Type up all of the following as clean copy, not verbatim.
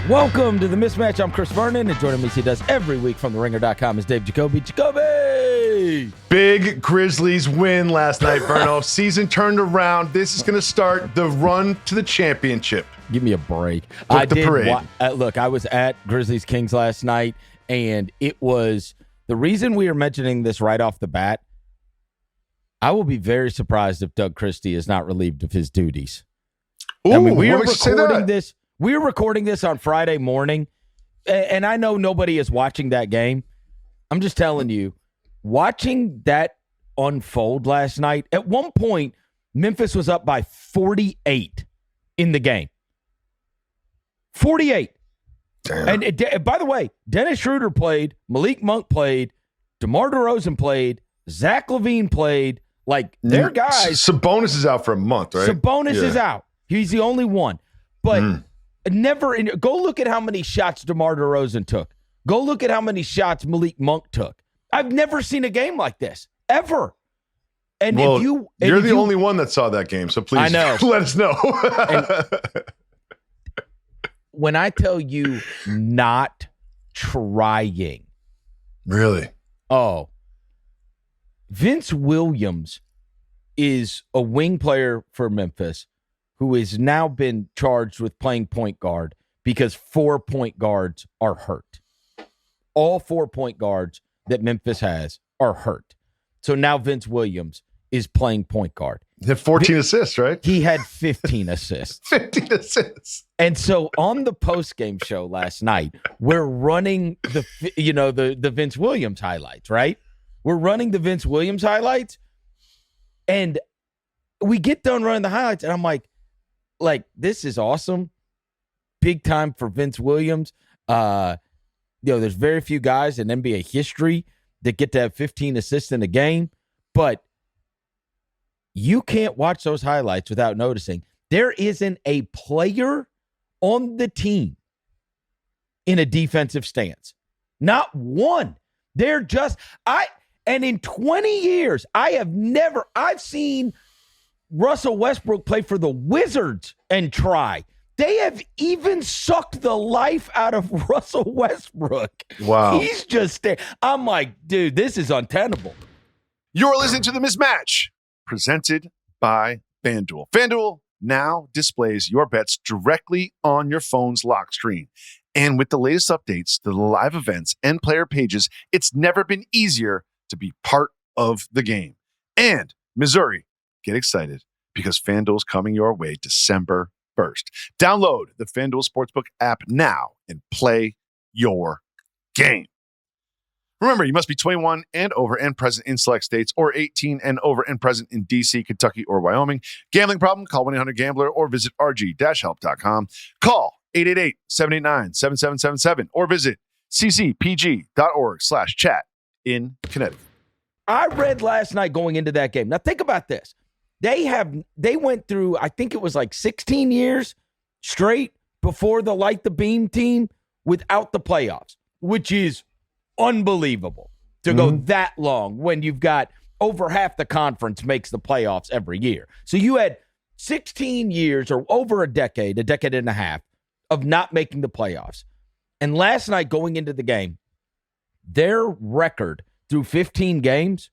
Welcome to the Mismatch. I'm Chris Vernon, and joining me as he does every week from theringer.com is Dave Jacoby. Jacoby! Big Grizzlies win last night, Verno. Season turned around. This is going to start the run to the championship. Give me a break. Look, I was at Grizzlies Kings last night, and it was the reason we are mentioning this right off the bat. I will be very surprised if Doug Christie is not relieved of his duties. Ooh, I mean, we are recording this. We're recording this on Friday morning, and I know nobody is watching that game. I'm just telling you, watching that unfold last night, at one point, Memphis was up by 48 in the game. 48. Damn. And by the way, Dennis Schroeder played, Malik Monk played, DeMar DeRozan played, Zach LaVine played. Like, their guys. Sabonis is out for a month, right? Sabonis is out. He's the only one. But go look at how many shots DeMar DeRozan took. Go look at how many shots Malik Monk took. I've never seen a game like this, ever. And well, you're the only one that saw that game, so please let us know. When I tell you not trying. Really? Oh. Vince Williams is a wing player for Memphis who has now been charged with playing point guard because 4 point guards are hurt. All 4 point guards that Memphis has are hurt. So now Vince Williams is playing point guard. He had 14 assists, right? He had 15 assists. 15 assists. And so on the post-game show last night, we're running the Vince Williams highlights, right? We're running the Vince Williams highlights, and we get done running the highlights, and I'm like, this is awesome. Big time for Vince Williams. There's very few guys in NBA history that get to have 15 assists in a game, but you can't watch those highlights without noticing there isn't a player on the team in a defensive stance. Not one. They're just and in 20 years, I've seen Russell Westbrook play for the Wizards and try. They have even sucked the life out of Russell Westbrook. Wow. He's just there. I'm like, dude, this is untenable. You're listening to The Mismatch, presented by FanDuel. FanDuel now displays your bets directly on your phone's lock screen. And with the latest updates to the live events and player pages, it's never been easier to be part of the game. And Missouri, get excited because FanDuel's coming your way December 1st. Download the FanDuel Sportsbook app now and play your game. Remember, you must be 21 and over and present in select states, or 18 and over and present in D.C., Kentucky, or Wyoming. Gambling problem? Call 1-800-GAMBLER or visit rg-help.com. Call 888-789-7777 or visit ccpg.org/chat in Connecticut. I read last night going into that game. Now think about this. They went through, I think it was like 16 years straight before the Light the Beam team without the playoffs, which is unbelievable to go that long when you've got over half the conference makes the playoffs every year. So you had 16 years or over a decade and a half of not making the playoffs. And last night going into the game, their record through 15 games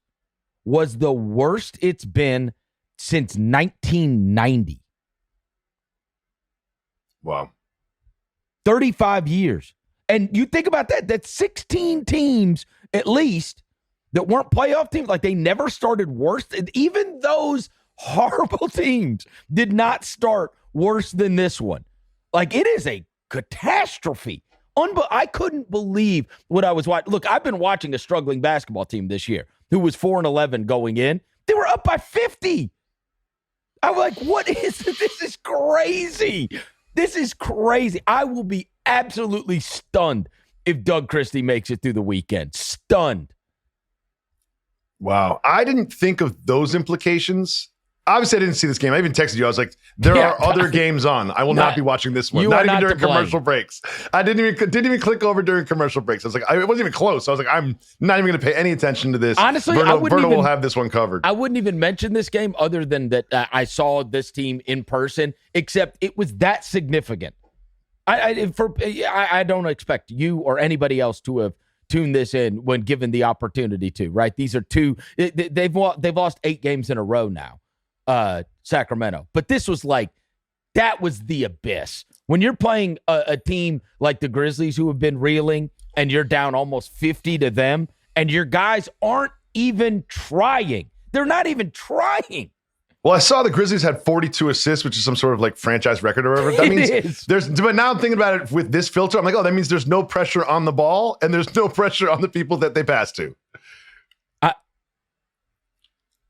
was the worst it's been since 1990. Wow. 35 years. And you think about that, that's 16 teams at least that weren't playoff teams. Like, they never started worse. And even those horrible teams did not start worse than this one. Like, it is a catastrophe. I couldn't believe what I was watching. Look, I've been watching a struggling basketball team this year who was 4-11 going in. They were up by 50. I'm like, what is this? This is crazy. This is crazy. I will be absolutely stunned if Doug Christie makes it through the weekend. Stunned. Wow. I didn't think of those implications. Obviously, I didn't see this game. I even texted you. I was like, there are other games on. I will not be watching this one. Not even during commercial breaks. I didn't even click over during commercial breaks. I was like, it wasn't even close. I was like, I'm not even going to pay any attention to this. Honestly, Verno will have this one covered. I wouldn't even mention this game other than that I saw this team in person, except it was that significant. I don't expect you or anybody else to have tuned this in when given the opportunity to, right? These are two. They've lost 8 games in a row now, Sacramento. But this was like, that was the abyss. When you're playing a team like the Grizzlies who have been reeling and you're down almost 50 to them and your guys aren't even trying. They're not even trying. Well, I saw the Grizzlies had 42 assists, which is some sort of like franchise record or whatever. That means but now I'm thinking about it with this filter. I'm like, oh, that means there's no pressure on the ball and there's no pressure on the people that they pass to.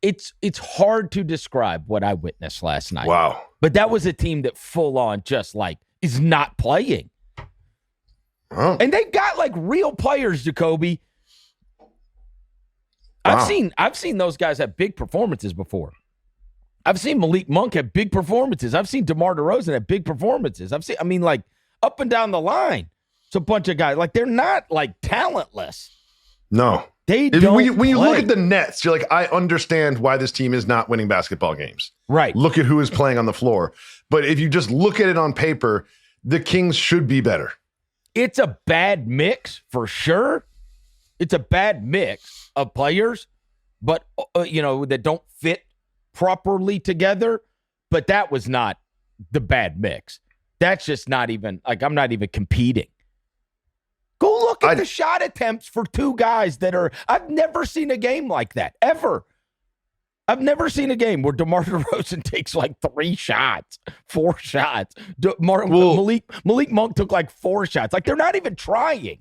It's hard to describe what I witnessed last night. Wow. But that was a team that full on just like is not playing. Oh. And they've got like real players, Jacoby. Wow. I've seen those guys have big performances before. I've seen Malik Monk have big performances. I've seen DeMar DeRozan have big performances. Like up and down the line. It's a bunch of guys. Like they're not like talentless. No. They don't when you look at the Nets, you're like, I understand why this team is not winning basketball games. Right. Look at who is playing on the floor. But if you just look at it on paper, the Kings should be better. It's a bad mix for sure. It's a bad mix of players, but that don't fit properly together. But that was not the bad mix. That's just not even like I'm not even competing. Go look at the shot attempts for 2 guys that are. I've never seen a game like that ever. I've never seen a game where DeMar DeRozan takes like 3 shots, 4 shots. Malik Monk took like 4 shots. Like they're not even trying.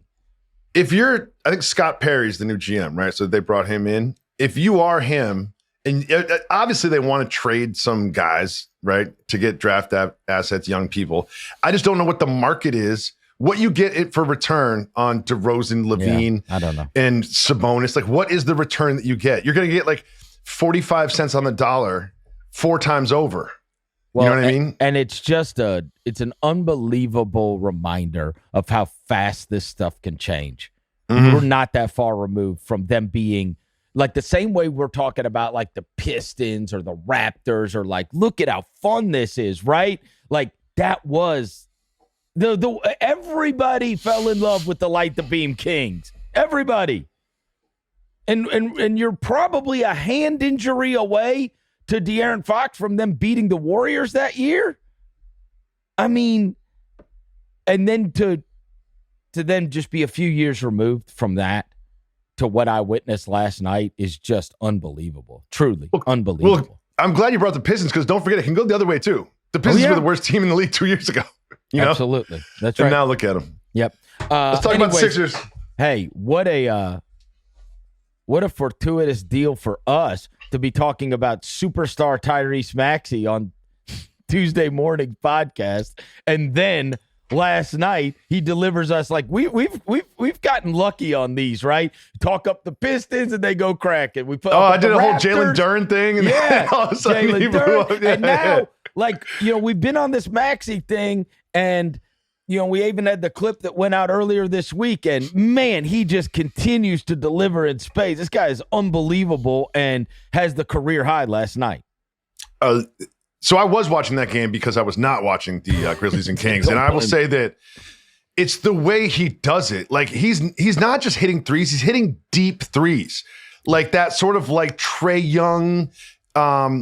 I think Scott Perry's the new GM, right? So they brought him in. If you are him, and obviously they want to trade some guys, right, to get draft assets, young people. I just don't know what the market is. What you get it for return on DeRozan, Levine, I don't know, and Sabonis. Like, what is the return that you get? You're going to get like 45 cents on the dollar 4 times over. Well, you know what I mean? And it's just it's an unbelievable reminder of how fast this stuff can change. Mm-hmm. We're not that far removed from them being like the same way we're talking about like the Pistons or the Raptors or like, look at how fun this is, right? Like that was everybody fell in love with the Light the Beam Kings. Everybody. And you're probably a hand injury away to De'Aaron Fox from them beating the Warriors that year. I mean, and then to then just be a few years removed from that to what I witnessed last night is just unbelievable. Truly unbelievable. Well, I'm glad you brought the Pistons because don't forget, it can go the other way too. The Pistons were the worst team in the league 2 years ago. Absolutely. That's right. And now look at them. Yep. Let's talk about the Sixers. Hey, what a fortuitous deal for us to be talking about superstar Tyrese Maxey on Tuesday morning podcast, and then last night he delivers us like we've gotten lucky on these, right? Talk up the Pistons and they go crack it. We put I did a whole Jalen Duren thing, and all of a sudden Jalen Duren, and now like we've been on this Maxey thing, and we even had the clip that went out earlier this week, and man, he just continues to deliver in space. This guy is unbelievable and has the career high last night. So I was watching that game because I was not watching the Grizzlies and Kings, and I will say that it's the way he does it. Like he's not just hitting threes; he's hitting deep threes, like that sort of like Trae Young,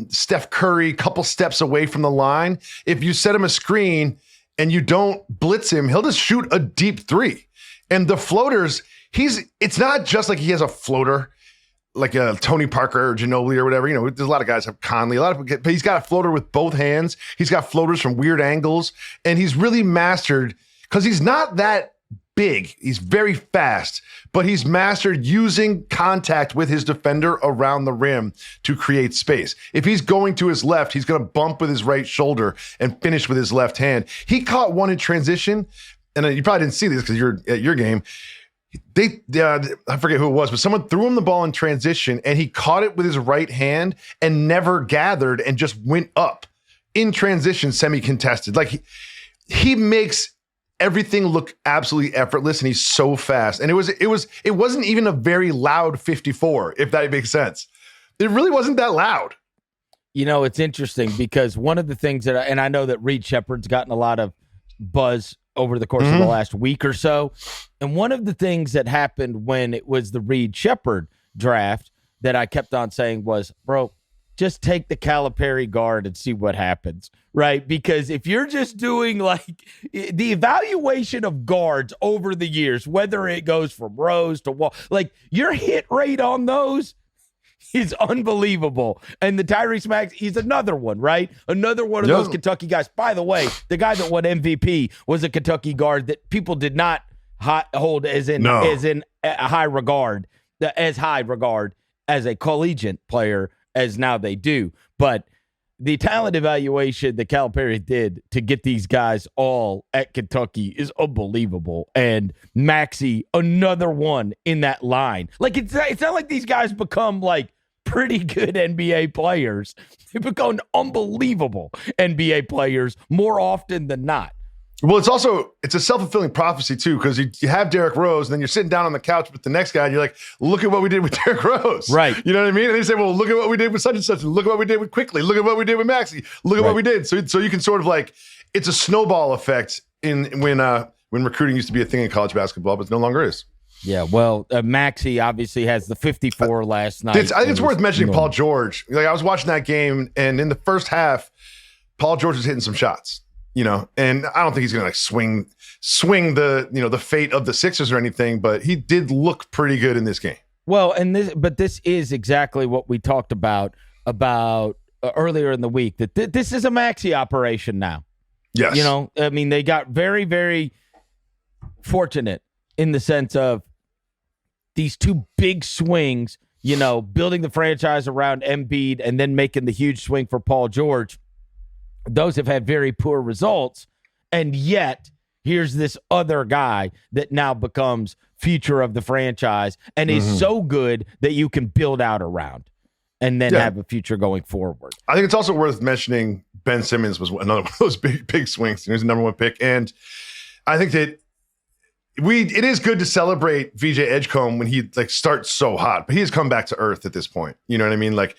Steph Curry, couple steps away from the line. If you set him a screen and you don't blitz him, he'll just shoot a deep 3. And the floaters, it's not just like he has a floater like a Tony Parker or Ginobili or whatever. There's a lot of guys have Conley, but he's got a floater with both hands. He's got floaters from weird angles, and he's really mastered because he's not that big. He's very fast, but he's mastered using contact with his defender around the rim to create space. If he's going to his left, he's going to bump with his right shoulder and finish with his left hand. He caught one in transition, and you probably didn't see this because you're at your game. I forget who it was, but someone threw him the ball in transition, and he caught it with his right hand and never gathered and just went up in transition, semi-contested. Like he makes everything look absolutely effortless, and he's so fast. And it wasn't even a very loud 54, if that makes sense. It really wasn't that loud. It's interesting because one of the things and I know that Reed Shepherd's gotten a lot of buzz over the course of the last week or so. And one of the things that happened when it was the Reed Shepherd draft that I kept on saying was, bro, just take the Calipari guard and see what happens, right? Because if you're just doing like the evaluation of guards over the years, whether it goes from Rose to Wall, like your hit rate on those is unbelievable. And the Tyrese Maxey, he's another one, right? Another one of those Kentucky guys. By the way, the guy that won MVP was a Kentucky guard that people did not hold as in a high regard, as high regard as a collegiate player as now they do. But the talent evaluation that Calipari did to get these guys all at Kentucky is unbelievable. And Maxey, another one in that line. Like, it's not like these guys become, like, pretty good NBA players. They become unbelievable NBA players more often than not. Well, it's a self-fulfilling prophecy, too, because you have Derrick Rose, and then you're sitting down on the couch with the next guy, and you're like, look at what we did with Derrick Rose. Right. You know what I mean? And they say, well, look at what we did with such and such, and look at what we did with Quickly, look at what we did with Maxey, look at what we did. So you can sort of like, it's a snowball effect when recruiting used to be a thing in college basketball, but it no longer is. Yeah, well, Maxey obviously has the 54 last night. I think it's worth mentioning Paul George. Like, I was watching that game, and in the first half, Paul George was hitting some shots. You know, and I don't think he's going to like swing the, the fate of the Sixers or anything, but he did look pretty good in this game. Well, but this is exactly what we talked about earlier in the week, that this is a Maxey operation now. Yes. You know, I mean, they got very, very fortunate in the sense of these two big swings, building the franchise around Embiid and then making the huge swing for Paul George. Those have had very poor results, and yet here's this other guy that now becomes future of the franchise and is so good that you can build out around and then have a future going forward. I think it's also worth mentioning Ben Simmons was another one of those big swings. He was the number one pick, and I think that it is good to celebrate VJ Edgecombe when he like starts so hot, but he has come back to earth at this point. You know what I mean? Like,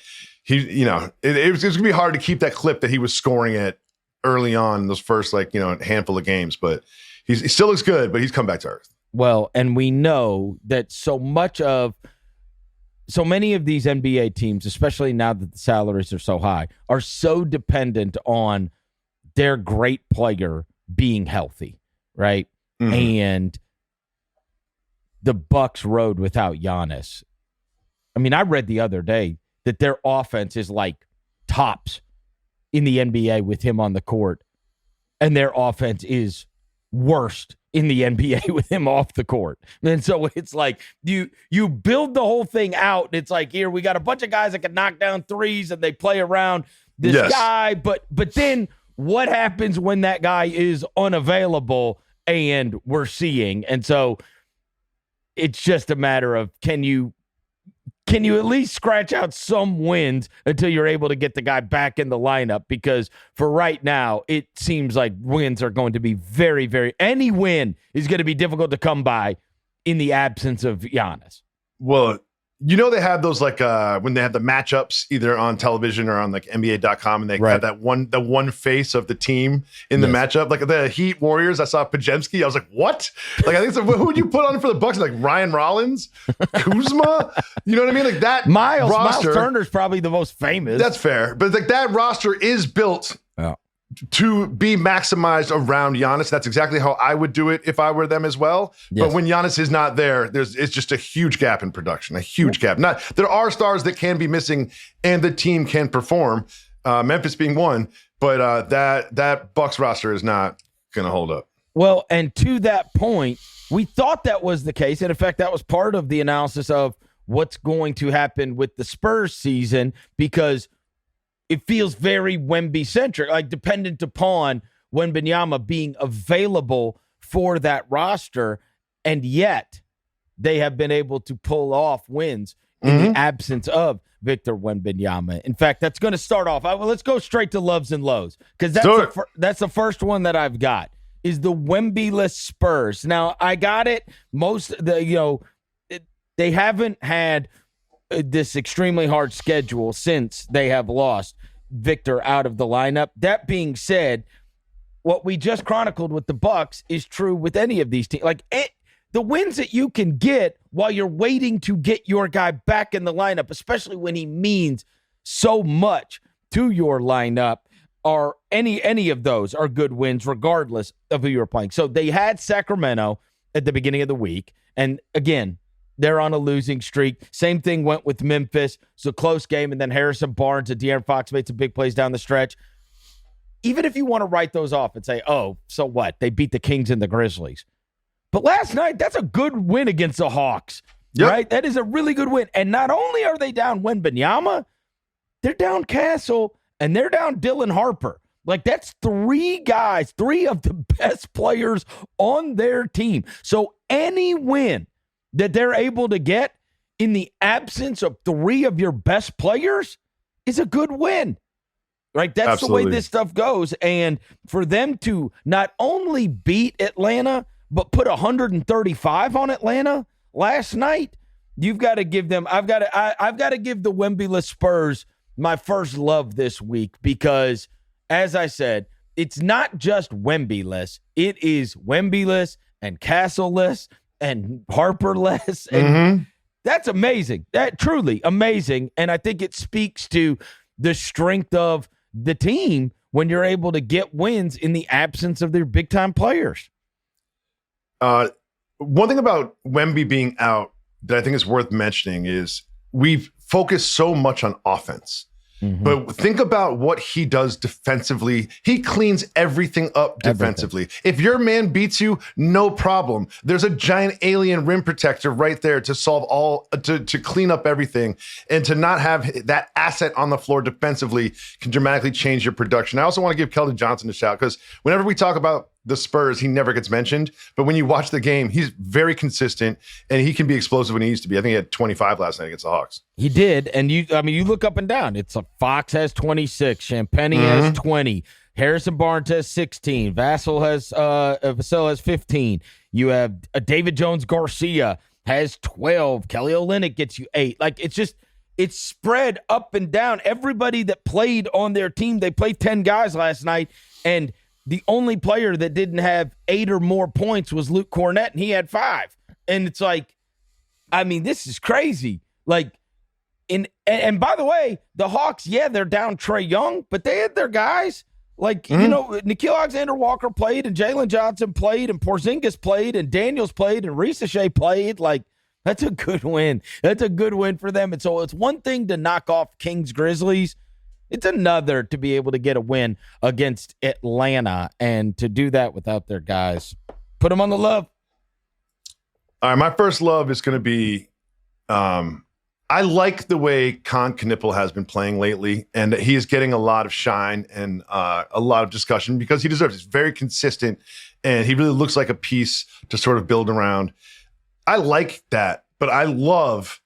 it was going to be hard to keep that clip that he was scoring at early on in those first, handful of games. But he still looks good, but he's come back to earth. Well, and we know that so many of these NBA teams, especially now that the salaries are so high, are so dependent on their great player being healthy, right? Mm-hmm. And the Bucks rode without Giannis. I mean, I read the other day that their offense is like tops in the NBA with him on the court, and their offense is worst in the NBA with him off the court. And so it's like you build the whole thing out, and it's like, here, we got a bunch of guys that can knock down threes, and they play around this guy, but then what happens when that guy is unavailable and we're seeing? And so it's just a matter of can you at least scratch out some wins until you're able to get the guy back in the lineup? Because for right now, it seems like wins are going to be very, very – any win is going to be difficult to come by in the absence of Giannis. Well, they have those when they have the matchups either on television or on like NBA.com, and they have that one face of the team in the matchup. Like the Heat Warriors, I saw Pajemski. I was like, what? Like, I think who would you put on for the Bucks? Like Ryan Rollins, Kuzma. You know what I mean? Like that Miles roster. Turner's probably the most famous. That's fair, but like that roster is built to be maximized around Giannis. That's exactly how I would do it if I were them as well. Yes. But when Giannis is not there, it's just a huge gap in production, a huge gap. There are stars that can be missing and the team can perform, Memphis being one, but that Bucks roster is not going to hold up. Well, and to that point, we thought that was the case. And in fact, that was part of the analysis of what's going to happen with the Spurs season, because it feels very Wemby-centric, like dependent upon Wembanyama being available for that roster, and yet they have been able to pull off wins in the absence of Victor Wembanyama. In fact, that's going to start off. Let's go straight to loves and lows, because that's the first one that I've got, is the Wemby-less Spurs. Now, I got it. They haven't had this extremely hard schedule since they have lost Victor out of the lineup. That being said, what we just chronicled with the Bucks is true with any of these teams. The wins that you can get while you're waiting to get your guy back in the lineup, especially when he means so much to your lineup, are any of those are good wins regardless of who you're playing. So they had Sacramento at the beginning of the week, and again, they're on a losing streak. Same thing went with Memphis. It's a close game, and then Harrison Barnes and De'Aaron Fox made some big plays down the stretch. Even if you want to write those off and say, oh, so what? They beat the Kings and the Grizzlies. But last night, that's a good win against the Hawks, right? That is a really good win. And not only are they down Wembanyama, they're down Castle, and they're down Dylan Harper. That's three guys, three of the best players on their team. So any win that they're able to get in the absence of three of your best players is a good win, right? That's Absolutely. The way this stuff goes. And for them to not only beat Atlanta, but put 135 on Atlanta last night, you've got to give them, I've got to give the Wemby-less Spurs my first love this week because, as I said, it's not just Wemby-less. It is Wemby-less and Castle-less and Harper-less. And that's amazing. That truly amazing. And I think it speaks to the strength of the team when you're able to get wins in the absence of their big-time players. One thing about Wemby being out that I think is worth mentioning is we've focused so much on offense. But think about what he does defensively. He cleans everything up defensively. If your man beats you, no problem. There's a giant alien rim protector right there to solve to clean up everything. And to not have that asset on the floor defensively can dramatically change your production. I also want to give Keldon Johnson a shout because whenever we talk about the Spurs, he never gets mentioned. But when you watch the game, he's very consistent and he can be explosive when he used to be. I think he had 25 last night against the Hawks. He did. And you look up and down. It's Fox has 26. Champagny has 20. Harrison Barnes has 16. Vassell has 15. You have David Jones Garcia has 12. Kelly Olynyk gets you 8. It's spread up and down. Everybody that played on their team, they played 10 guys last night, and the only player that didn't have 8 or more points was Luke Cornett, and he had 5. And it's this is crazy. And by the way, the Hawks, they're down Trae Young, but they had their guys. Nickeil Alexander-Walker played, and Jalen Johnson played, and Porzingis played, and Daniels played, and Risache played. That's a good win. That's a good win for them. And so it's one thing to knock off Kings Grizzlies. It's another to be able to get a win against Atlanta and to do that without their guys. Put them on the love. All right, my first love is going to be I like the way Con Knipple has been playing lately, and he is getting a lot of shine and a lot of discussion because he deserves it. He's very consistent, and he really looks like a piece to sort of build around. I like that, but I love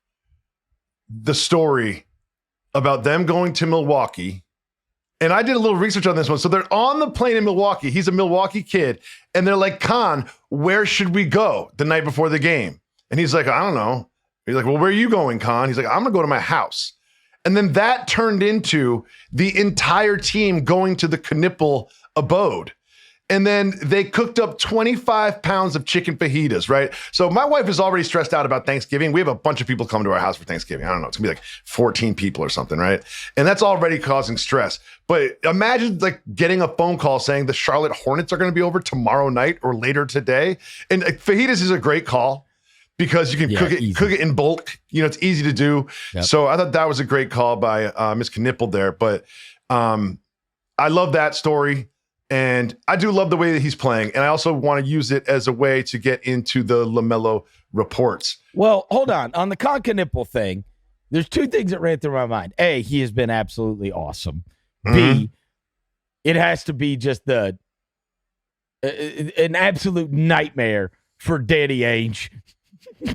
the story about them going to Milwaukee. And I did a little research on this one. So they're on the plane in Milwaukee. He's a Milwaukee kid. And they're like, Con, where should we go the night before the game? And he's like, I don't know. He's like, well, where are you going, Con? He's like, I'm going to go to my house. And then that turned into the entire team going to the Knipple abode. And then they cooked up 25 pounds of chicken fajitas, right? So my wife is already stressed out about Thanksgiving. We have a bunch of people coming to our house for Thanksgiving. I don't know. It's going to be like 14 people or something, right? And that's already causing stress. But imagine getting a phone call saying the Charlotte Hornets are going to be over tomorrow night or later today. And fajitas is a great call because you can cook it in bulk. It's easy to do. Yep. So I thought that was a great call by Ms. Knipple there. But I love that story. And I do love the way that he's playing. And I also want to use it as a way to get into the LaMelo reports. Well, hold on. On the Con Knipple thing, there's 2 things that ran through my mind. A, he has been absolutely awesome. B, it has to be just an absolute nightmare for Danny Ainge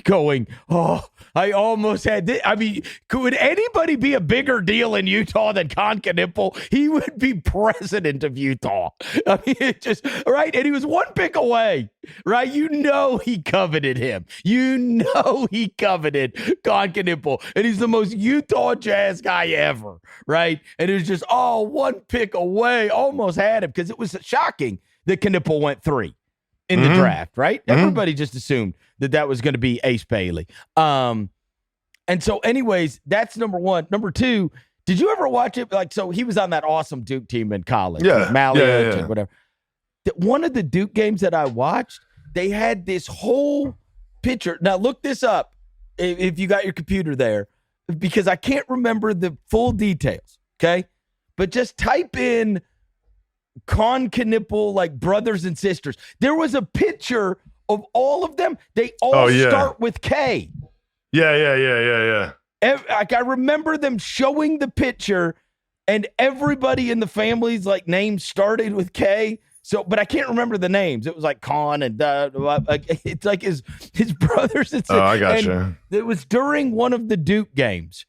going, I almost had this. I mean, could anybody be a bigger deal in Utah than Con Knipple? He would be president of Utah. I mean, it just, right? And he was 1 pick away, right? He coveted him. He coveted Con Knipple. And he's the most Utah Jazz guy ever, right? And it was just, 1 pick away, almost had him because it was shocking that Knipple went 3 in the draft, right? Everybody just assumed that was going to be Ace Bailey. And so anyways, that's number one. Number two, did you ever watch it? Like, so he was on that awesome Duke team in college. Yeah. Malliot and whatever. One of the Duke games that I watched, they had this whole picture. Now, look this up if you got your computer there, because I can't remember the full details, okay? But just type in Con Knipple, like brothers and sisters. There was a picture of all of them. They all start with K. Yeah. Like, I remember them showing the picture, and everybody in the family's like names started with K. So, but I can't remember the names. It was like Con and it's like his brothers. Oh, I gotcha. And it was during one of the Duke games,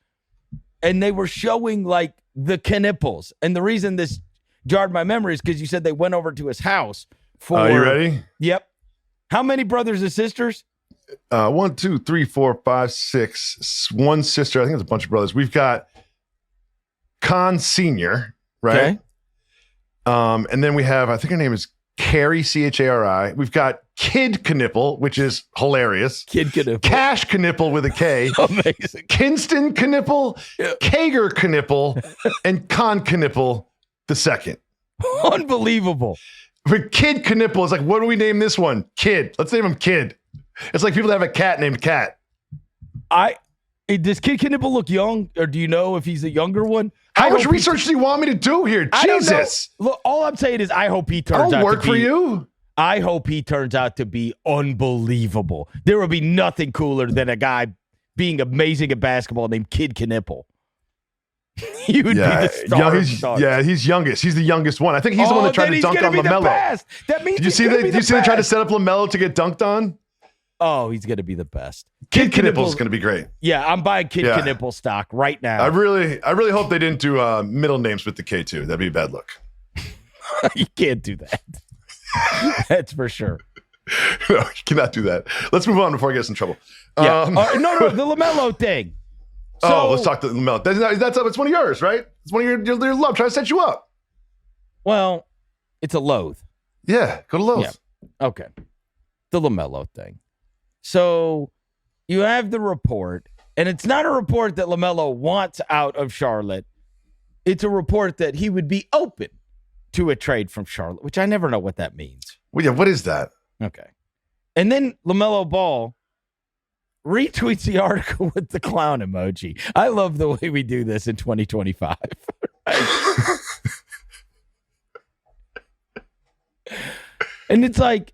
and they were showing like the Knipples. And the reason this jarred my memory is because you said they went over to his house for. Are you ready? Yep. How many brothers and sisters? 1, 2, 3, 4, 5, 6. One sister. I think it's a bunch of brothers. We've got Con Senior, right? Okay. And then we have, I think her name is Carrie, Chari. We've got Kid Knipple, which is hilarious. Kid Knipple. Cash Knipple with a K. Amazing. Kinston Knipple, Kager Knipple, and Con Knipple the second. Unbelievable. But Kid Knipple is like, what do we name this one? Kid. Let's name him Kid. It's like people that have a cat named Cat. Does Kid Knipple look young, or do you know if he's a younger one? How much research do you want me to do here? Jesus. Look, all I'm saying is I hope he turns out to be. I'll work for you. I hope he turns out to be unbelievable. There will be nothing cooler than a guy being amazing at basketball named Kid Knipple. He would be the star. He's youngest. He's the youngest one. I think he's the one that tried to dunk on LaMelo. That means did you see they tried to set up LaMelo to get dunked on? Oh, he's going to be the best. Kid Knipple's going to be great. Yeah, I'm buying Kid Knipple stock right now. I really hope they didn't do middle names with the K too. That'd be a bad look. You can't do that. That's for sure. No, you cannot do that. Let's move on before I get us in trouble. Yeah. No, the LaMelo thing. So, let's talk to LaMelo. It's one of yours, right? It's one of your love. Trying to set you up. Well, it's a loathe. Yeah, go to Lowe's. Yeah. Okay. The LaMelo thing. So you have the report, and it's not a report that LaMelo wants out of Charlotte. It's a report that he would be open to a trade from Charlotte, which I never know what that means. Well, yeah, what is that? Okay. And then LaMelo Ball retweets the article with the clown emoji. I love the way we do this in 2025. And it's like,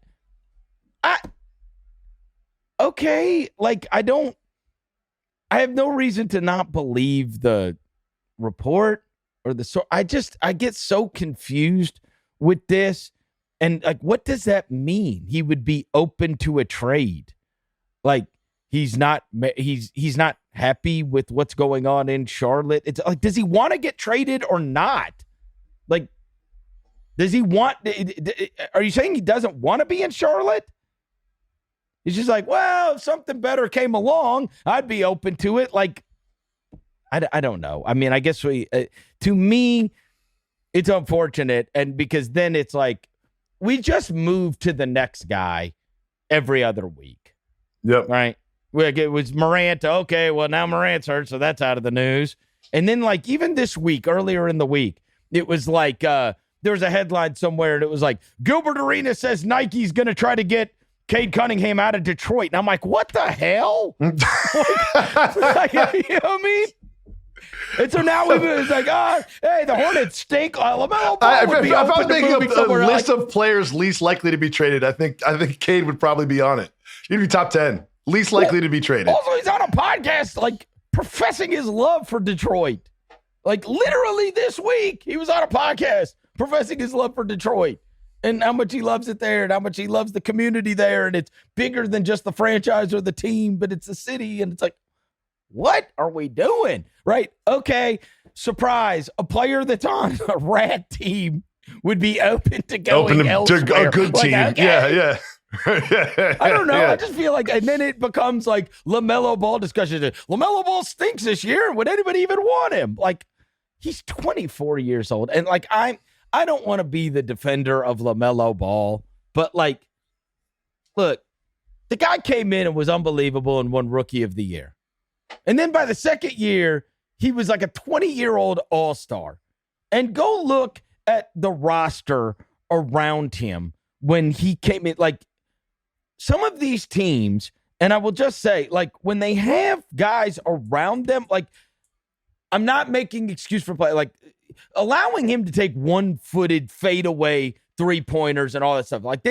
okay, like I have no reason to not believe the report or the I get so confused with this. And like, what does that mean? He would be open to a trade. Like he's not happy with what's going on in Charlotte. It's like, does he want to get traded or not? Like, does he want, are you saying he doesn't want to be in Charlotte? He's just like, well, if something better came along, I'd be open to it. Like, I don't know. I mean, I guess to me, it's unfortunate. And because then it's like, we just move to the next guy every other week. Yep. Right? Like it was Morant. Okay, well, now Morant's hurt, so that's out of the news. And then, like, even this week, earlier in the week, it was like, there was a headline somewhere, and it was like, Gilbert Arenas says Nike's going to try to get Cade Cunningham out of Detroit. And I'm like, what the hell? You know what I mean? And so now it's like, hey, the Hornets stink. LaMelo Ball would be if I was open to making moving a somewhere list of players least likely to be traded, I think Cade would probably be on it. He'd be top 10. Least likely to be traded. Also, he's on a podcast, like, professing his love for Detroit. Like, literally this week, he was on a podcast professing his love for Detroit and how much he loves it there and how much he loves the community there. And it's bigger than just the franchise or the team, but it's the city. And it's like, what are we doing? Right? Okay. Surprise. A player that's on a rat team would be open to going elsewhere. To a good team. Like, okay. Yeah. I don't know. Yeah. I just feel like, and then it becomes like LaMelo Ball discussion. LaMelo Ball stinks this year. Would anybody even want him? Like, he's 24 years old. And like, I don't want to be the defender of LaMelo Ball, but like, look, the guy came in and was unbelievable and won Rookie of the Year. And then by the second year, he was like a 20-year-old all-star. And go look at the roster around him when he came in. Like, some of these teams, and I will just say, like, when they have guys around them, like, I'm not making excuse for play. Like, allowing him to take one-footed fadeaway three-pointers and all that stuff. Like,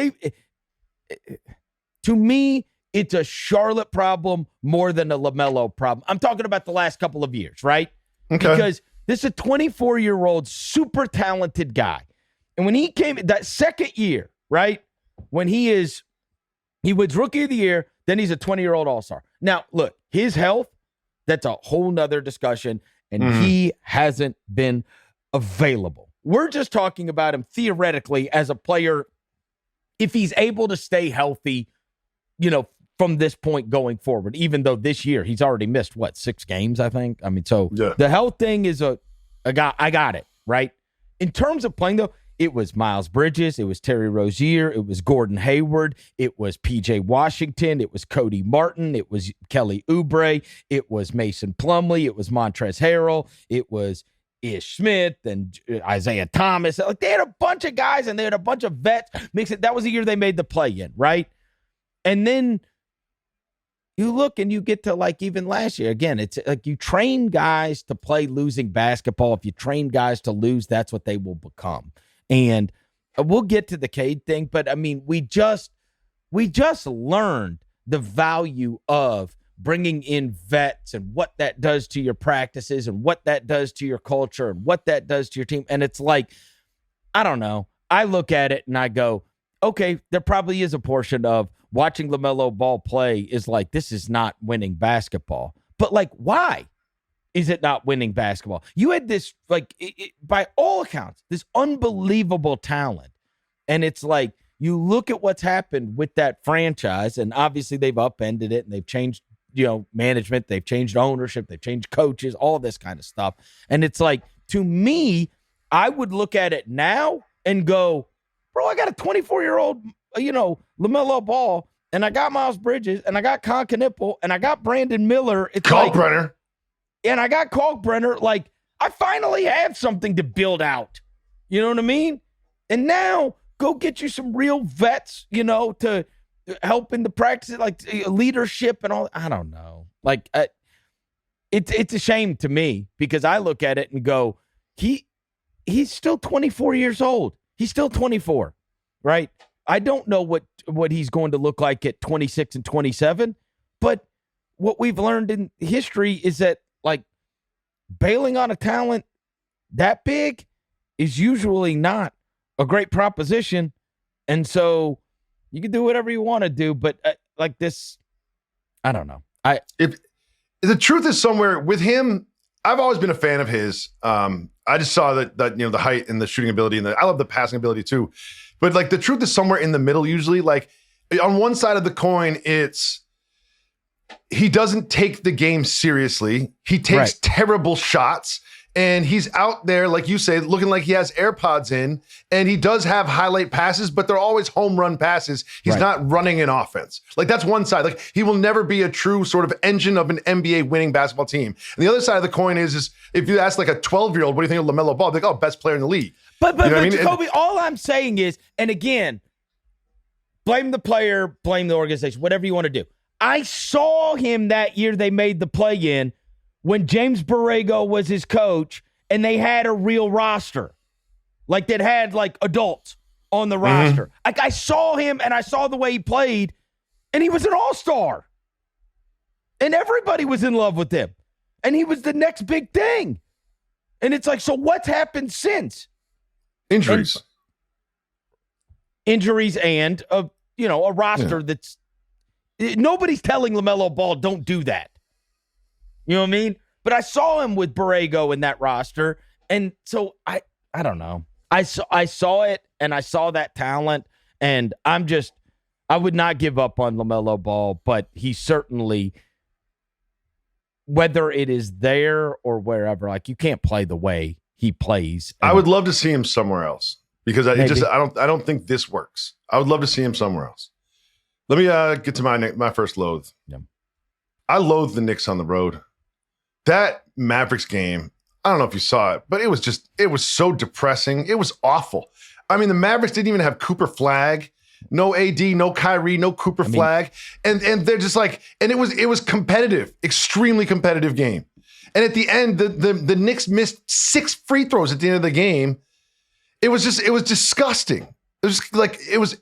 to me, it's a Charlotte problem more than a LaMelo problem. I'm talking about the last couple of years, right? Okay. Because this is a 24-year-old super talented guy. And when he came that second year, right, when he was Rookie of the Year, then he's a 20-year-old all-star. Now, look, his health, that's a whole nother discussion, and he hasn't been available. We're just talking about him theoretically as a player if he's able to stay healthy, from this point going forward, even though this year he's already missed, 6 games, I think? I mean, so The health thing is I got it, right? In terms of playing, though, it was Miles Bridges, it was Terry Rozier, it was Gordon Hayward, it was P.J. Washington, it was Cody Martin, it was Kelly Oubre, it was Mason Plumlee, it was Montrezl Harrell, it was Ish Smith and Isaiah Thomas. Like, they had a bunch of guys and they had a bunch of vets. That was the year they made the play-in, right? And then you look and you get to, like, even last year, again, it's like you train guys to play losing basketball. If you train guys to lose, that's what they will become. And we'll get to the Cade thing, but I mean, we just learned the value of bringing in vets and what that does to your practices and what that does to your culture and what that does to your team. And it's like, I don't know. I look at it and I go, okay, there probably is a portion of watching LaMelo Ball play is like, this is not winning basketball. But, like, why is it not winning basketball? You had this, like, by all accounts, this unbelievable talent. And it's like, you look at what's happened with that franchise, and obviously they've upended it and they've changed, management, they've changed ownership, they've changed coaches, all this kind of stuff. And it's like, to me, I would look at it now and go, bro, I got a 24-year-old, LaMelo Ball, and I got Miles Bridges, and I got Con Knipple, and I got Brandon Miller. It's Kalkbrenner. And I got Kalkbrenner. Like, I finally have something to build out. You know what I mean? And now go get you some real vets, to help in the practice, like leadership and all. I don't know. Like, it's a shame to me because I look at it and go, he's still 24 years old. He's still 24, right? I don't know what he's going to look like at 26 and 27, but what we've learned in history is that, like, bailing on a talent that big is usually not a great proposition. And so you can do whatever you want to do, but like this, I don't know. If the truth is somewhere with him, I've always been a fan of his. I just saw that the height and the shooting ability, and I love the passing ability too. But, like, the truth is somewhere in the middle usually. Like, on one side of the coin, it's he doesn't take the game seriously. He takes terrible shots, and he's out there, like you say, looking like he has AirPods in, and he does have highlight passes, but they're always home run passes. He's not running an offense. Like, that's one side. Like, he will never be a true sort of engine of an NBA winning basketball team. And the other side of the coin is if you ask, like, a 12-year-old, what do you think of LaMelo Ball? They're like, oh, best player in the league. But Jacoby, all I'm saying is, and again, blame the player, blame the organization, whatever you want to do. I saw him that year they made the play-in when James Borrego was his coach and they had a real roster. Like, that had, like, adults on the roster. Like, I saw him and I saw the way he played, and he was an all-star. And everybody was in love with him. And he was the next big thing. And it's like, so what's happened since? Injuries and a roster that's nobody's telling LaMelo Ball don't do that. You know what I mean? But I saw him with Borrego in that roster, and so I don't know. I saw it, and I saw that talent, and I would not give up on LaMelo Ball, but he certainly, whether it is there or wherever, like, you can't play the way he plays. I would love to see him somewhere else because I don't think this works. I would love to see him somewhere else. Let me get to my first loathe. Yeah. I loathe the Knicks on the road. That Mavericks game, I don't know if you saw it, but it was so depressing. It was awful. I mean, the Mavericks didn't even have Cooper Flag, no AD, no Kyrie, no Cooper Flag. And they're just like, and it was competitive, extremely competitive game. And at the end, the Knicks missed 6 free throws at the end of the game. It was disgusting. It was,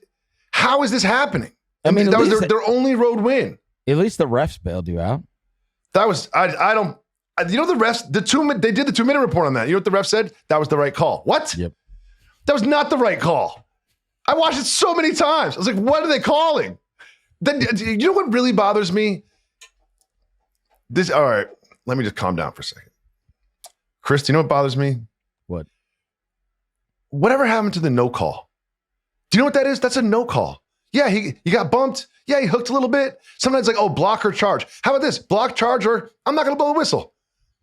how is this happening? I mean, that was their only road win. At least the refs bailed you out. That was, I don't, you know, the refs, they did the 2-minute report on that. You know what the ref said? That was the right call. What? Yep. That was not the right call. I watched it so many times. I was like, what are they calling? Then, you know what really bothers me? All right, let me just calm down for a second. Chris, do you know what bothers me? What? Whatever happened to the no call? Do you know what that is? That's a no call. Yeah, he got bumped. Yeah, he hooked a little bit. Sometimes like, oh, block or charge. How about this? Block, charge, or I'm not going to blow a whistle.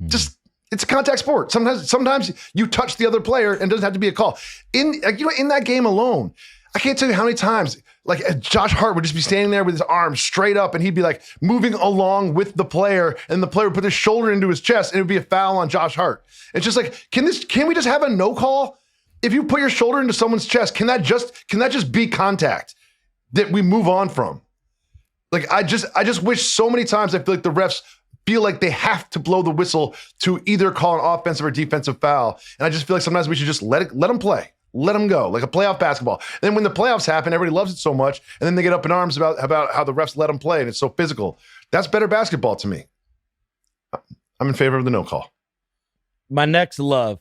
Just, it's a contact sport. Sometimes you touch the other player and it doesn't have to be a call. In that game alone, I can't tell you how many times like Josh Hart would just be standing there with his arms straight up and he'd be like moving along with the player and the player would put his shoulder into his chest and it would be a foul on Josh Hart. It's just like, can we just have a no call? If you put your shoulder into someone's chest, can that just be contact that we move on from? Like, I just wish so many times I feel like the refs feel like they have to blow the whistle to either call an offensive or defensive foul. And I just feel like sometimes we should just let them play. Let them go, like a playoff basketball. And then when the playoffs happen, everybody loves it so much, and then they get up in arms about how the refs let them play, and it's so physical. That's better basketball to me. I'm in favor of the no call. My next love,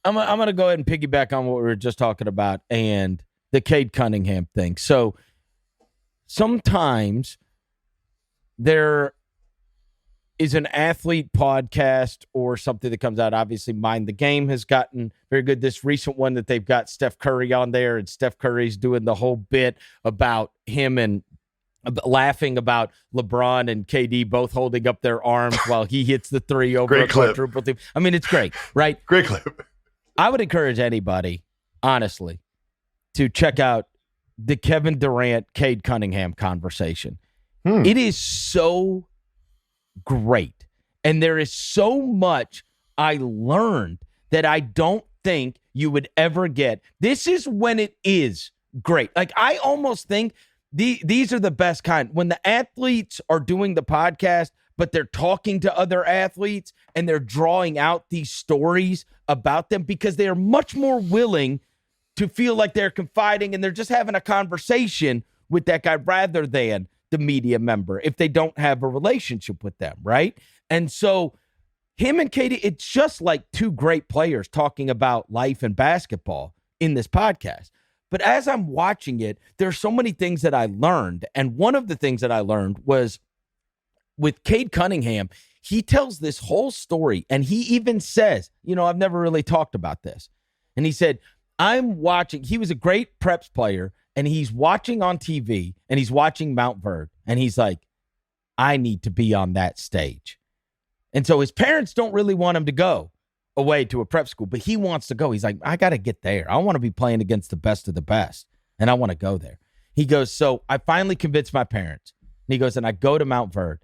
I'm going to go ahead and piggyback on what we were just talking about and the Cade Cunningham thing. So sometimes there is an athlete podcast or something that comes out. Obviously, Mind the Game has gotten very good. This recent one that they've got Steph Curry on there, and Steph Curry's doing the whole bit about him and laughing about LeBron and KD both holding up their arms while he hits the 3 over a quadruple team. I mean, it's great, right? Great clip. I would encourage anybody, honestly, to check out the Kevin Durant, Cade Cunningham conversation. It is so great. And there is so much I learned that I don't think you would ever get. This is when it is great. Like, I almost think these are the best kind. When the athletes are doing the podcast, but they're talking to other athletes and they're drawing out these stories about them because they are much more willing to feel like they're confiding and they're just having a conversation with that guy rather than the media member if they don't have a relationship with them, right? And so him and Katie, it's just like two great players talking about life and basketball in this podcast. But as I'm watching it, there's so many things that I learned. And one of the things that I learned was with Cade Cunningham, he tells this whole story. And he even says, I've never really talked about this. And he said, I'm watching. He was a great preps player. And he's watching on TV and he's watching Mount Verde. And he's like, I need to be on that stage. And so his parents don't really want him to go away to a prep school, but he wants to go. He's like, I got to get there. I want to be playing against the best of the best. And I want to go there. He goes, so I finally convinced my parents. And he goes, and I go to Mount Verde.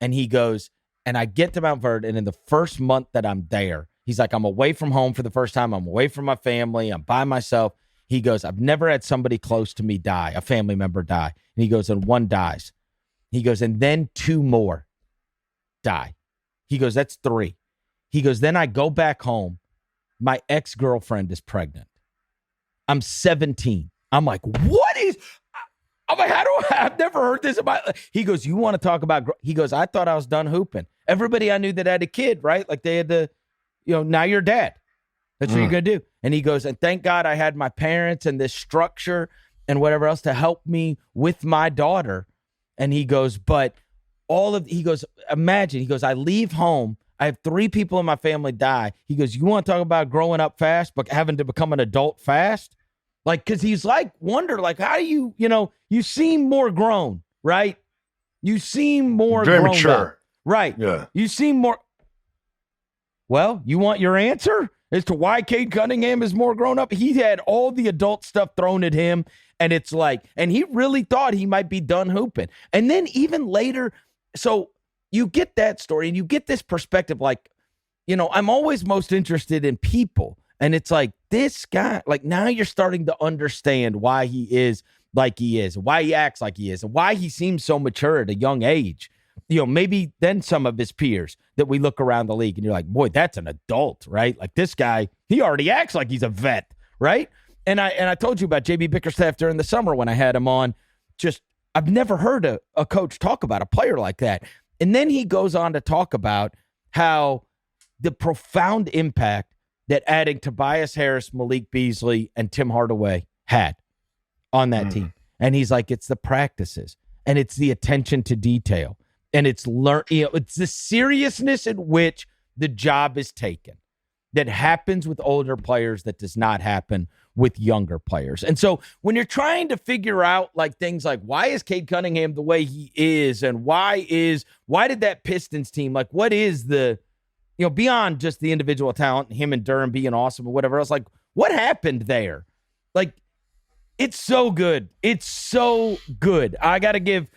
And he goes, and I get to Mount Verde. And in the first month that I'm there, he's like, I'm away from home for the first time. I'm away from my family. I'm by myself. He goes, I've never had somebody close to me die, a family member die. And he goes, and one dies. He goes, and then 2 more die. He goes, that's 3. He goes, then I go back home. My ex-girlfriend is pregnant. I'm 17. I'm like, what is? I'm like, I've never heard this about. He goes, you want to talk about? He goes, I thought I was done hooping. Everybody I knew that had a kid, right? Like they had to, now you're dad. That's what you're going to do. And he goes, and thank God I had my parents and this structure and whatever else to help me with my daughter. And he goes, but he goes, imagine, he goes, I leave home. I have 3 people in my family die. He goes, you want to talk about growing up fast, but having to become an adult fast? Like, because he's like, wonder, like, how do you, you seem more grown, right? You seem more very grown mature. Up, right? Yeah. You seem more. Well, you want your answer? as to why Cade Cunningham is more grown up. He had all the adult stuff thrown at him, and it's like, and he really thought he might be done hooping. And then even later, so you get that story and you get this perspective, like, you know, I'm always most interested in people. And it's like, this guy, like, now you're starting to understand why he is like he is, why he acts like he is, and why he seems so mature at a young age. You know, maybe then some of his peers that we look around the league and you're like, boy, that's an adult, right? Like, this guy, he already acts like he's a vet, right? And I told you about JB Bickerstaff during the summer when I had him on. Just, I've never heard a coach talk about a player like that. And then he goes on to talk about how the profound impact that adding Tobias Harris, Malik Beasley, and Tim Hardaway had on that team. And he's like, it's the practices, and it's the attention to detail, and it's it's the seriousness in which the job is taken that happens with older players that does not happen with younger players. And so when you're trying to figure out like things like, why is Cade Cunningham the way he is, and why did that Pistons team, like, what is the, you know, beyond just the individual talent, him and Durham being awesome or whatever else, like, what happened there? Like, it's so good. It's so good. I got to give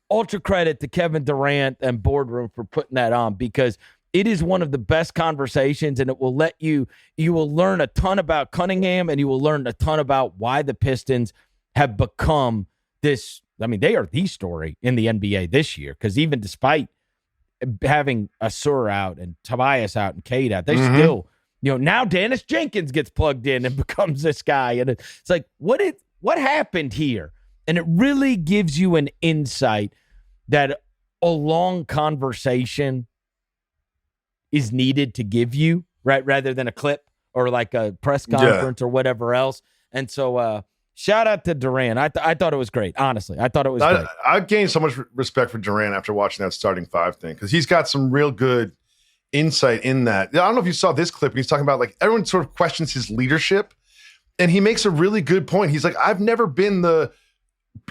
ultra credit to Kevin Durant and Boardroom for putting that on, because it is one of the best conversations, and it will let you will learn a ton about Cunningham, and you will learn a ton about why the Pistons have become this. I mean, they are the story in the NBA this year, because even despite having Asur out and Tobias out and Cade out, they still, you know, now Dennis Jenkins gets plugged in and becomes this guy. And it's like, what happened here? And it really gives you an insight that a long conversation is needed to give you, right? Rather than a clip or like a press conference or whatever else. And so shout out to Durant. I thought it was great. Honestly, I thought it was great. I gained so much respect for Durant after watching that starting five thing, because he's got some real good insight in that. I don't know if you saw this clip. He's talking about, like, everyone sort of questions his leadership, and he makes a really good point. He's like, I've never been the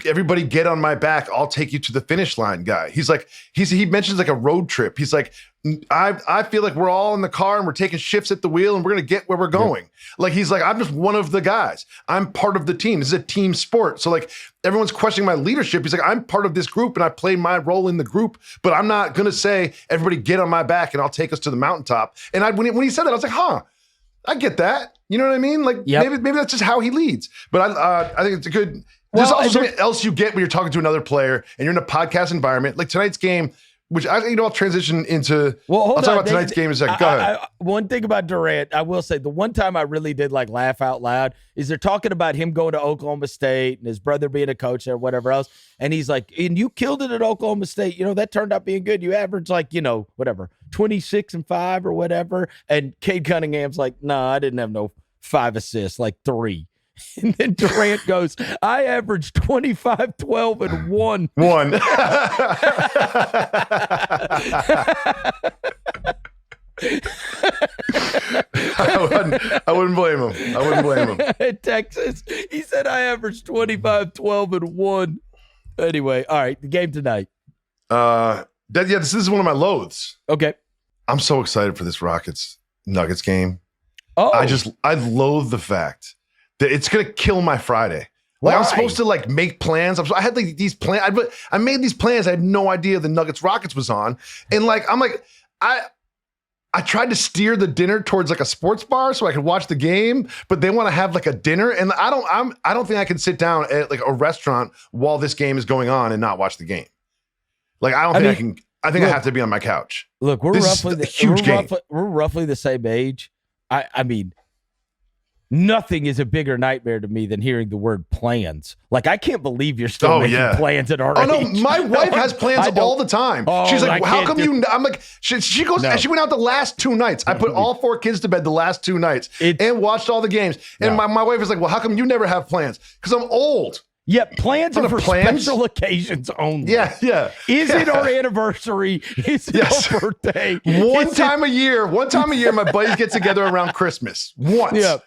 everybody get on my back, I'll take you to the finish line guy. He's like, he mentions like a road trip. He's like, I feel like we're all in the car and we're taking shifts at the wheel and we're going to get where we're going. Yeah. Like, he's like, I'm just one of the guys. I'm part of the team. This is a team sport. So like, everyone's questioning my leadership. He's like, I'm part of this group and I play my role in the group, but I'm not going to say everybody get on my back and I'll take us to the mountaintop. And when he said that, I was like, I get that. You know what I mean? Like, maybe that's just how he leads. But I think it's a good. There's also something else you get when you're talking to another player and you're in a podcast environment. Like tonight's game, which I'll transition into. I'll talk about tonight's game in a second. Go ahead. One thing about Durant, I will say, the one time I really did like laugh out loud is they're talking about him going to Oklahoma State and his brother being a coach there, whatever else. And he's like, and you killed it at Oklahoma State. You know, that turned out being good. You averaged like, 26 and 5 or whatever. And Cade Cunningham's like, nah, I didn't have no 5 assists, like 3. And then Durant goes, I averaged 25, 12, and 1. I wouldn't blame him. At Texas, he said, I averaged 25, 12, and 1. Anyway, all right, the game tonight. This is one of my loathes. Okay. I'm so excited for this Rockets-Nuggets game. Oh. I loathe the fact that it's going to kill my Friday. Like, I'm supposed to like make plans. I had like these plans. I made these plans. I had no idea the Nuggets Rockets was on. And like, I'm like, I tried to steer the dinner towards like a sports bar so I could watch the game, but they want to have like a dinner. And I don't think I can sit down at like a restaurant while this game is going on and not watch the game. Like, I have to be on my couch. Look, we're roughly the same age. I mean, nothing is a bigger nightmare to me than hearing the word plans. Like, I can't believe you're still making plans at our age. Oh, no, my wife has plans all the time. She's like, how come you... I'm like, she goes... No. She went out the last 2 nights. I put all 4 kids to bed the last 2 nights and watched all the games. And my wife is like, well, how come you never have plans? Because I'm old. Yeah, plans are for special occasions only. Yeah. Is it our anniversary? Is it our birthday? One time a year, my buddies get together around Christmas. Once. Yeah.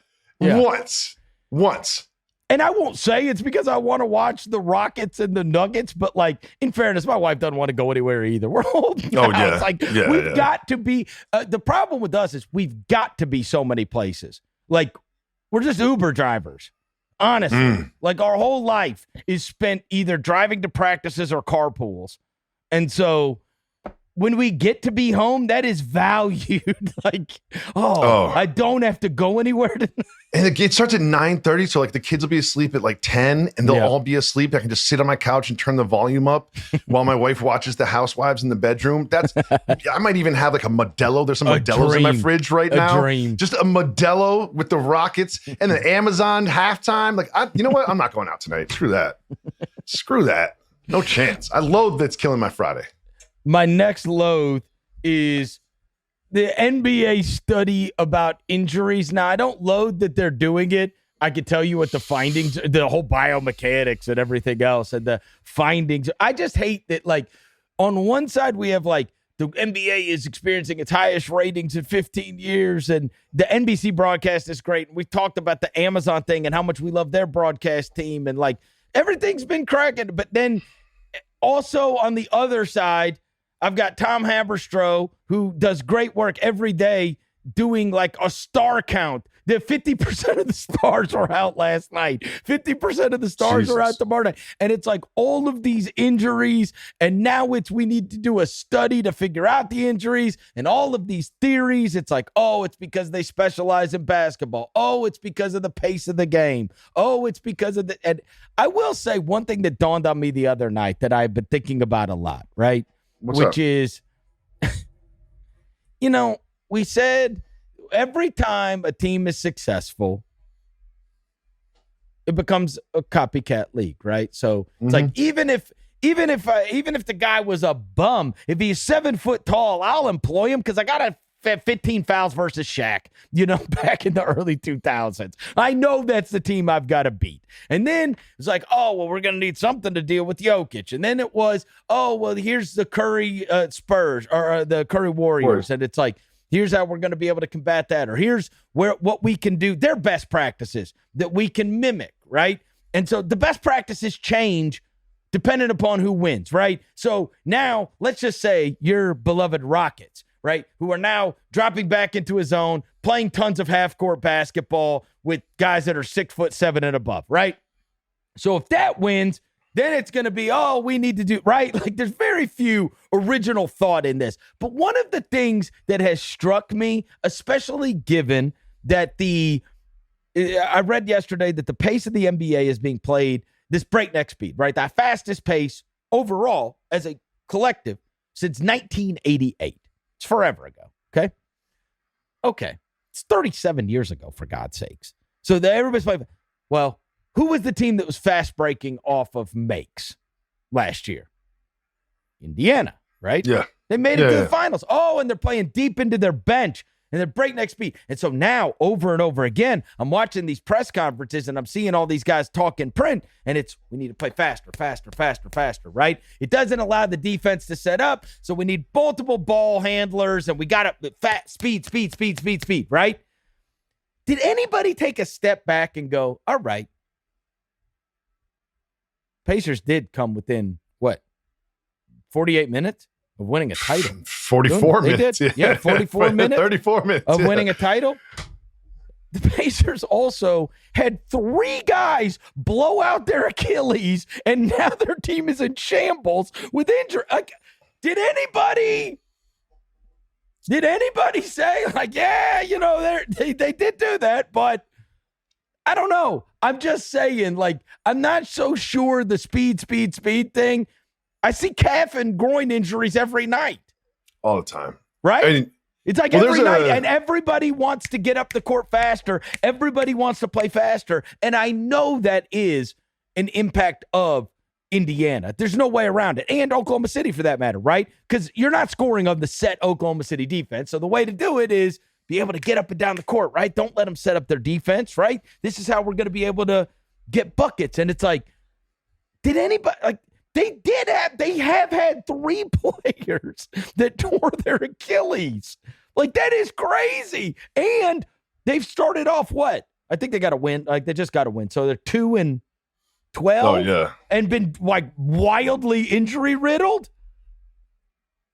Once. And I won't say it's because I want to watch the Rockets and the Nuggets, but like, in fairness, my wife doesn't want to go anywhere either. We're old now. Oh, yeah. It's like, Yeah, we've yeah. got to be, the problem with us is we've got to be so many places. Like, we're just Uber drivers. Honestly, like our whole life is spent either driving to practices or carpools. And so when we get to be home, that is valued. Like, I don't have to go anywhere tonight. And the game starts at 9:30, so like the kids will be asleep at like 10, and they'll all be asleep. I can just sit on my couch and turn the volume up while my wife watches The Housewives in the bedroom. I might even have like a Modelo. There's some Modelos in my fridge right now. Just a Modelo with the Rockets and the Amazon halftime. Like, you know what? I'm not going out tonight. Screw that. Screw that. No chance. I loathe that's killing my Friday. My next loathe is the NBA study about injuries. Now, I don't loathe that they're doing it. I can tell you what the findings, the whole biomechanics and everything else, and the findings. I just hate that, like, on one side, we have, like, the NBA is experiencing its highest ratings in 15 years, and the NBC broadcast is great. And we've talked about the Amazon thing and how much we love their broadcast team, and, like, everything's been cracking. But then also on the other side, I've got Tom Haberstroh, who does great work every day doing like a star count. The 50% of the stars were out last night. 50% of the stars are out tomorrow night. And it's like all of these injuries. And now we need to do a study to figure out the injuries and all of these theories. It's like, oh, it's because they specialize in basketball. Oh, it's because of the pace of the game. Oh, it's because of and I will say one thing that dawned on me the other night that I've been thinking about a lot, right? Which is, we said every time a team is successful, it becomes a copycat league, right? So it's like even if the guy was a bum, if he's 7 foot tall, I'll employ him because I got to 15 fouls versus Shaq, back in the early 2000s. I know that's the team I've got to beat. And then it's like, oh, well, we're going to need something to deal with Jokic. And then it was, oh, well, here's the Curry Spurs or the Curry Warriors. And it's like, here's how we're going to be able to combat that. Or here's what we can do. They're best practices that we can mimic, right? And so the best practices change depending upon who wins, right? So now let's just say your beloved Rockets, right, who are now dropping back into his zone, playing tons of half-court basketball with guys that are 6'7" and above, right? So if that wins, then it's going to be, oh, we need to do, right? Like there's very few original thought in this. But one of the things that has struck me, especially given that I read yesterday that the pace of the NBA is being played this breakneck speed, right? The fastest pace overall as a collective since 1988. It's forever ago, okay? Okay. It's 37 years ago, for God's sakes. So everybody's playing. Well, who was the team that was fast breaking off of makes last year? Indiana, right? Yeah. They made it to the finals. Oh, and they're playing deep into their bench and they're breakneck speed. And so now, over and over again, I'm watching these press conferences and I'm seeing all these guys talk in print, and it's, we need to play faster, right? It doesn't allow the defense to set up, so we need multiple ball handlers, and we got to speed, right? Did anybody take a step back and go, all right, Pacers did come within, 48 minutes of winning a title? 44 minutes. Yeah, 44 minutes. 34 minutes. Of winning a title. The Pacers also had 3 guys blow out their Achilles, and now their team is in shambles with injury. Did anybody say, like, yeah, they did do that, but I don't know. I'm just saying, like, I'm not so sure the speed thing. I see calf and groin injuries every night. All the time. Right? I mean, it's like every night, and everybody wants to get up the court faster. Everybody wants to play faster. And I know that is an impact of Indiana. There's no way around it. And Oklahoma City, for that matter, right? Because you're not scoring on the set Oklahoma City defense. So the way to do it is be able to get up and down the court, right? Don't let them set up their defense, right? This is how we're going to be able to get buckets. And it's like, did anybody, like, they have had 3 players that tore their Achilles. Like, that is crazy. And they've started off I think they got to win. Like, they just got to win. So they're 2-12. Oh, yeah. And been, like, wildly injury-riddled.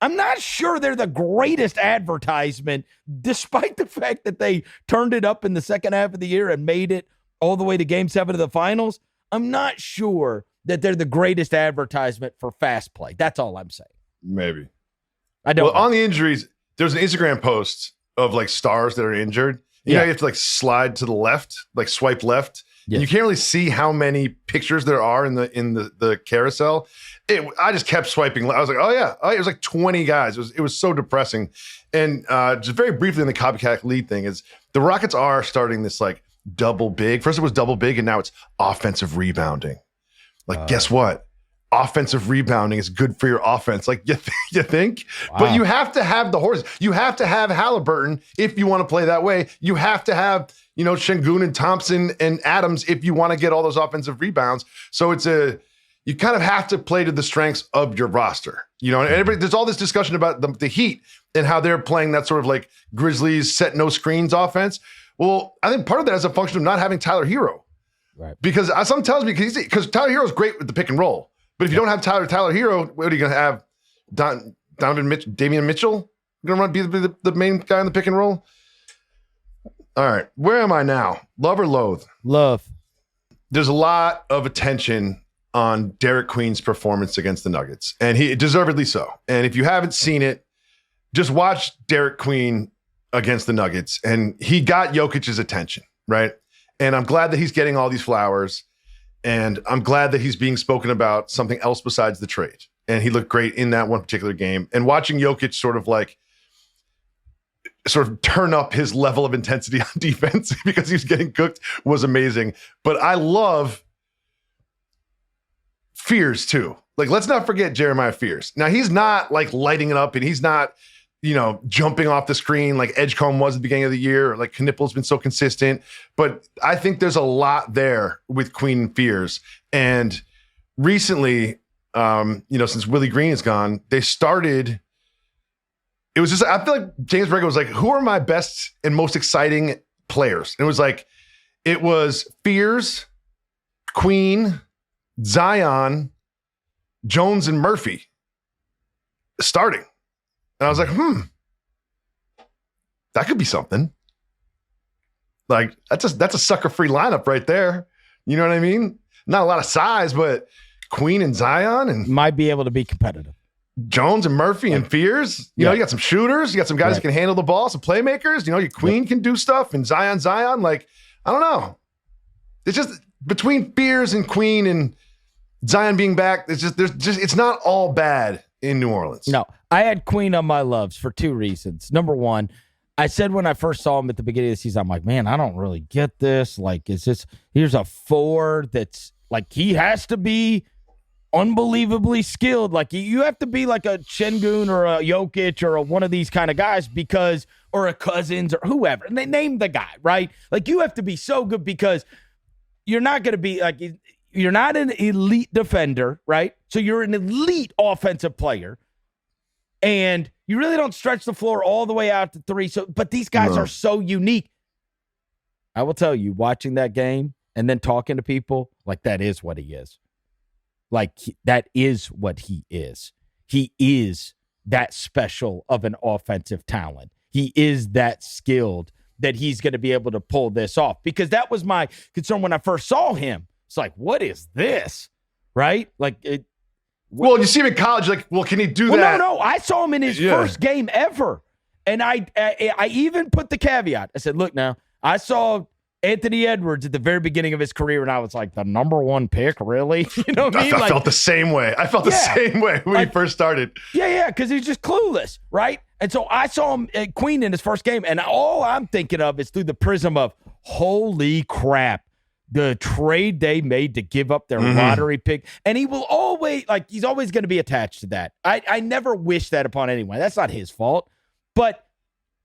I'm not sure they're the greatest advertisement, despite the fact that they turned it up in the second half of the year and made it all the way to Game 7 of the finals. I'm not sure that they're the greatest advertisement for fast play. That's all I'm saying. Maybe. I don't know. On the injuries, there's an Instagram post of like stars that are injured. You know, you have to like slide to the left, like swipe left. Yes. And you can't really see how many pictures there are in the carousel. I just kept swiping. I was like, oh yeah, it was like 20 guys. It was so depressing. And just very briefly in the copycat lead thing is the Rockets are starting this like double big. First it was double big, and now it's offensive rebounding. Like, guess what? Offensive rebounding is good for your offense. Like, you think? Wow. But you have to have the horses. You have to have Halliburton if you want to play that way. You have to have, Şengün and Thompson and Adams if you want to get all those offensive rebounds. So you kind of have to play to the strengths of your roster. And there's all this discussion about the Heat and how they're playing that sort of like Grizzlies set no screens offense. Well, I think part of that is a function of not having Tyler Hero. Right. Because something tells me, because Tyler Hero is great with the pick and roll. But if you don't have Tyler Hero, what are you going to have? Damian Mitchell going to be the main guy in the pick and roll? All right. Where am I now? Love or loathe? Love. There's a lot of attention on Derek Queen's performance against the Nuggets, and he deservedly so. And if you haven't seen it, just watch Derek Queen against the Nuggets, and he got Jokic's attention, right? And I'm glad that he's getting all these flowers. And I'm glad that he's being spoken about something else besides the trade. And he looked great in that one particular game. And watching Jokic sort of turn up his level of intensity on defense because he was getting cooked was amazing. But I love Fears too. Like, let's not forget Jeremiah Fears. Now, he's not like lighting it up, and he's not, jumping off the screen like Edgecombe was at the beginning of the year, or like Knipple's been so consistent. But I think there's a lot there with Queen and Fears. And recently, since Willie Green is gone, they started. It was just, I feel like James Borrego was like, who are my best and most exciting players? And it was Fears, Queen, Zion, Jones, and Murphy starting. And I was like, that could be something. Like, that's a sucker-free lineup right there. You know what I mean? Not a lot of size, but Queen and Zion and might be able to be competitive. Jones and Murphy and Fears. You know, you got some shooters, you got some guys that can handle the ball, some playmakers. Your Queen can do stuff, and Zion. Like, I don't know. It's just between Fears and Queen and Zion being back. It's not all bad in New Orleans. No, I had Queen on my loves for two reasons. Number one, I said when I first saw him at the beginning of the season, I'm like, man, I don't really get this. Like, here's a 4 that's like, he has to be unbelievably skilled. Like, you have to be like a Şengün or a Jokic or one of these kind of guys or a Cousins or whoever. And they named the guy, right? Like, you have to be so good because you're not going to be like, you're not an elite defender, right? So you're an elite offensive player. And you really don't stretch the floor all the way out to 3. But these guys are so unique. I will tell you, watching that game and then talking to people, like, that is what he is. Like, that is what he is. He is that special of an offensive talent. He is that skilled that he's going to be able to pull this off. Because that was my concern when I first saw him. It's like, what is this? Right? Like, well, you see him in college, like, well, can he do that? No. I saw him in his first game ever. And I even put the caveat. I said, look, now, I saw Anthony Edwards at the very beginning of his career, and I was like, the number 1 pick, really? You know what I mean? I felt the same way. I felt the same way when he first started. Yeah, because he's just clueless, right? And so I saw him at Queen in his first game, and all I'm thinking of is through the prism of, holy crap, the trade they made to give up their lottery pick. And he will always, like, he's always going to be attached to that. I never wish that upon anyone. That's not his fault. But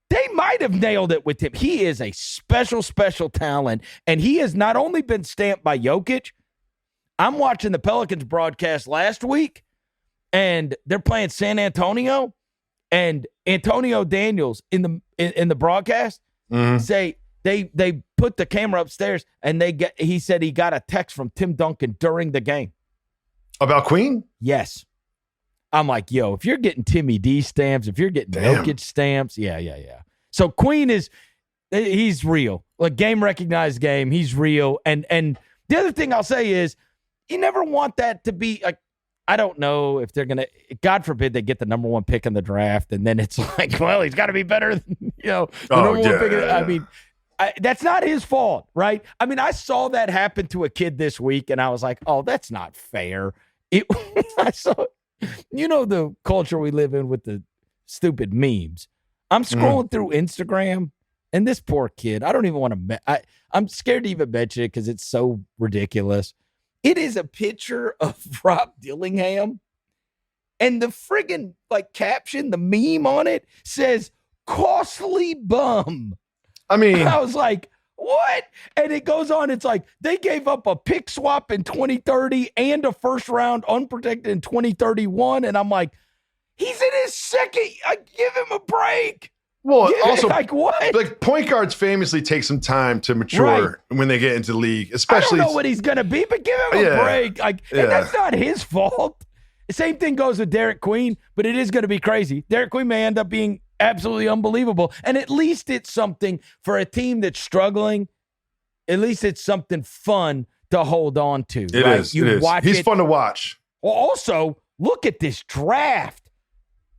they might have nailed it with him. He is a special, special talent. And he has not only been stamped by Jokic. I'm watching the Pelicans broadcast last week, and they're playing San Antonio. And Antonio Daniels in the broadcast say they put the camera upstairs, and he said he got a text from Tim Duncan during the game. About Queen? Yes. I'm like, yo, if you're getting Timmy D stamps, if you're getting Jokic stamps, yeah. So Queen he's real. Like, game recognized game, he's real. And the other thing I'll say is, you never want that to be like, I don't know if they're going to, God forbid they get the number 1 pick in the draft, and then it's like, well, he's got to be better than, the number 1 pick. I mean, that's not his fault, right? I mean, I saw that happen to a kid this week, and I was like, oh, that's not fair. I saw, the culture we live in with the stupid memes. I'm scrolling through Instagram, and this poor kid, I don't even want to, I'm scared to even mention it because it's so ridiculous. It is a picture of Rob Dillingham, and the friggin' caption, the meme on it says, costly bum. I mean, I was like, what? And it goes on. It's like, they gave up a pick swap in 2030 and a first round unprotected in 2031. And I'm like, he's in his second. Give him a break. Well, also, what? Point guards famously take some time to mature when they get into the league, especially. I don't know what he's going to be, but give him a break. And that's not his fault. The same thing goes with Derek Queen, but it is going to be crazy. Derek Queen may end up being absolutely unbelievable. And at least it's something for a team that's struggling. At least it's something fun to hold on to. It is. He's fun to watch. Well, also, look at this draft.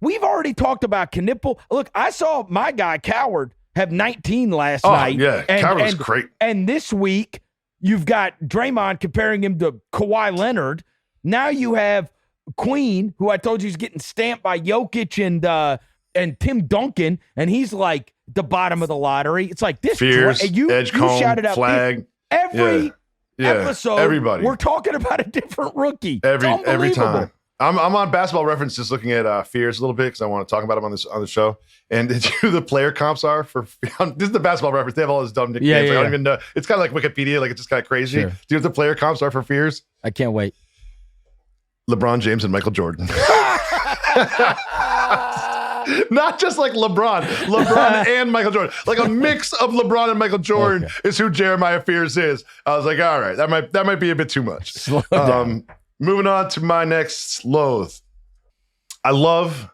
We've already talked about Knipple. Look, I saw my guy, Coward, have 19 last night. Yeah, Coward was great. And this week, you've got Draymond comparing him to Kawhi Leonard. Now you have Queen, who I told you is getting stamped by Jokic and Tim Duncan, and he's like the bottom of the lottery. It's like this. Fierce, Edgecombe, shouted out Flag. Every episode, everybody. We're talking about a different rookie. Every time. I'm on Basketball Reference just looking at Fierce a little bit because I want to talk about him on the show. And who the player comps are for this is the Basketball Reference. They have all this dumb nicknames. I don't even know. It's kind of like Wikipedia. Like, it's just kind of crazy. Sure. Do you know what the player comps are for Fierce? I can't wait. LeBron James and Michael Jordan. Not just like LeBron and Michael Jordan. Like a mix of LeBron and Michael Jordan is who Jeremiah Fierce is. I was like, all right, that might be a bit too much. Slow down. Moving on to my next loathe. I love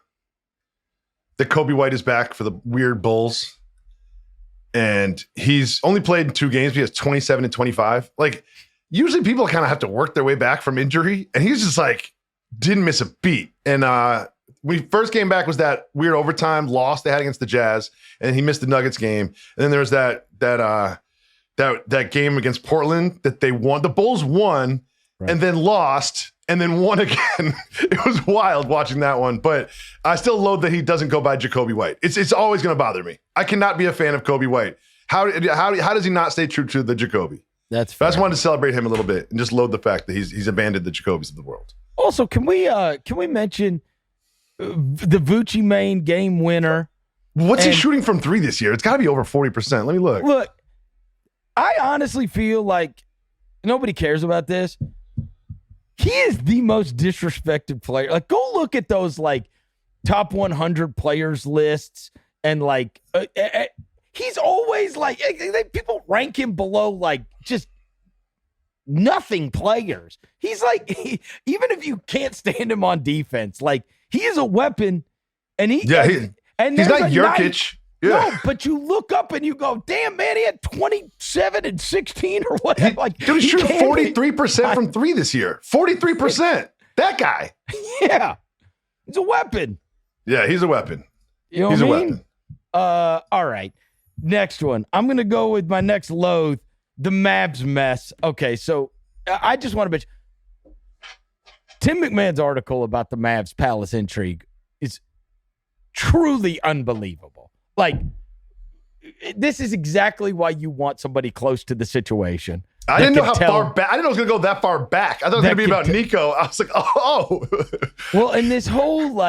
that Kobe White is back for the weird Bulls. And he's only played in 2 games. But he has 27 and 25. Like, usually people kind of have to work their way back from injury. And he's just like, didn't miss a beat. And when he first came back was that weird overtime loss they had against the Jazz. And he missed the Nuggets game. And then there was that game against Portland that they won. The Bulls won. Right. And then lost, and then won again. It was wild watching that one, but I still loathe that he doesn't go by Jacoby White. It's always going to bother me. I cannot be a fan of Kobe White. How does he not stay true to the Jacoby? That's fair. I just wanted to celebrate him a little bit and just loathe the fact that he's abandoned the Jacobys of the world. Also, can we mention the Vucci Main game winner? What's he shooting from 3 this year? It's got to be over 40%. Let me look. Look, I honestly feel like nobody cares about this. He is the most disrespected player. Like, go look at those top 100 players lists, and he's always people rank him below just nothing players. He's even if you can't stand him on defense, he is a weapon, and he's not Jokic. No, but you look up and you go, damn, man, he had 27 and 16 or whatever. Dude, he's shooting 43% from 3 this year. 43%. That guy. Yeah. He's a weapon. Yeah, he's a weapon. You know he's what a I mean? weapon. All right. Next one. I'm going to go with my next loathe, the Mavs mess. Okay, so I just want to mention Tim McMahon's article about the Mavs Palace intrigue is truly unbelievable. This is exactly why you want somebody close to the situation. I didn't know how far back. I didn't know it was going to go that far back. I thought it was going to be about Nico. I was like, oh. Well, and this whole,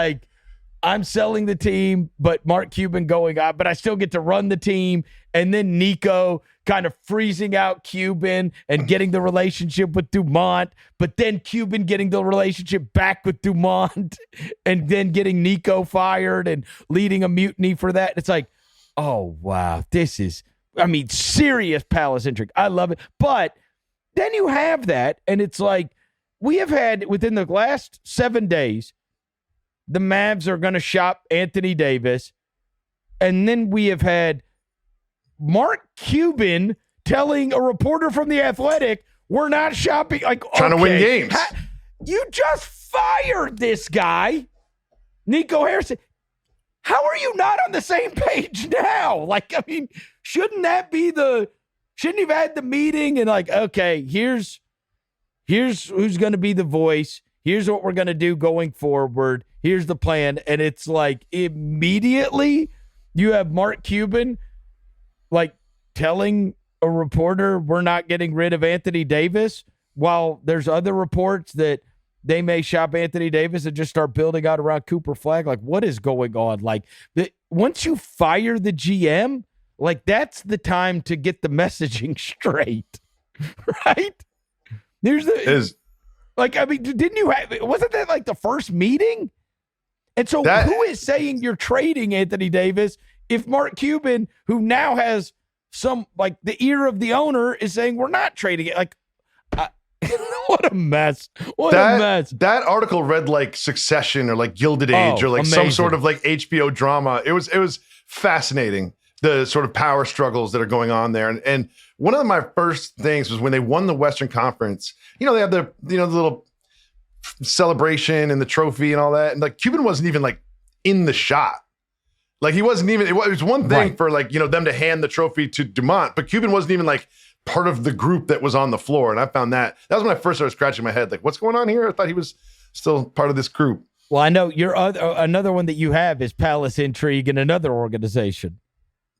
I'm selling the team, but Mark Cuban going out, but I still get to run the team. And then Nico kind of freezing out Cuban and getting the relationship with Dumont, but then Cuban getting the relationship back with Dumont and then getting Nico fired and leading a mutiny for that. It's like, oh, wow, this is I mean, serious Palace intrigue. I love it. But then you have that, and it's like we have had within the last 7 days, the Mavs are going to shop Anthony Davis, and then we have had Mark Cuban telling a reporter from The Athletic, we're not shopping. Like, trying to win games. You just fired this guy, Nico Harrison. How are you not on the same page now? Like, I mean, shouldn't you have had the meeting and like, okay, here's who's going to be the voice. Here's what we're going to do going forward. Here's the plan. And it's like immediately you have Mark Cuban like telling a reporter we're not getting rid of Anthony Davis, while there's other reports that they may shop Anthony Davis and just start building out around Cooper Flagg. Like, what is going on? Like, once you fire the GM, like, that's the time to get the messaging straight, right? Like, I mean, wasn't that like the first meeting? And so who is saying you're trading Anthony Davis if Mark Cuban, who now has some, like, the ear of the owner, is saying we're not trading it? Like, what a mess. A mess. That article read like Succession or like Gilded Age or like amazing. some sort of like HBO drama. It was fascinating, the sort of power struggles that are going on there. And one of my first things was when they won the Western Conference, they had the little celebration and the trophy and all that. And like Cuban wasn't even like in the shot. Like he wasn't even, it was one thing for like, them to hand the trophy to Dumont, but Cuban wasn't even like part of the group that was on the floor. And I found that was when I first started scratching my head. Like, what's going on here? I thought he was still part of this group. Well, I know another one that you have is Palace intrigue in another organization.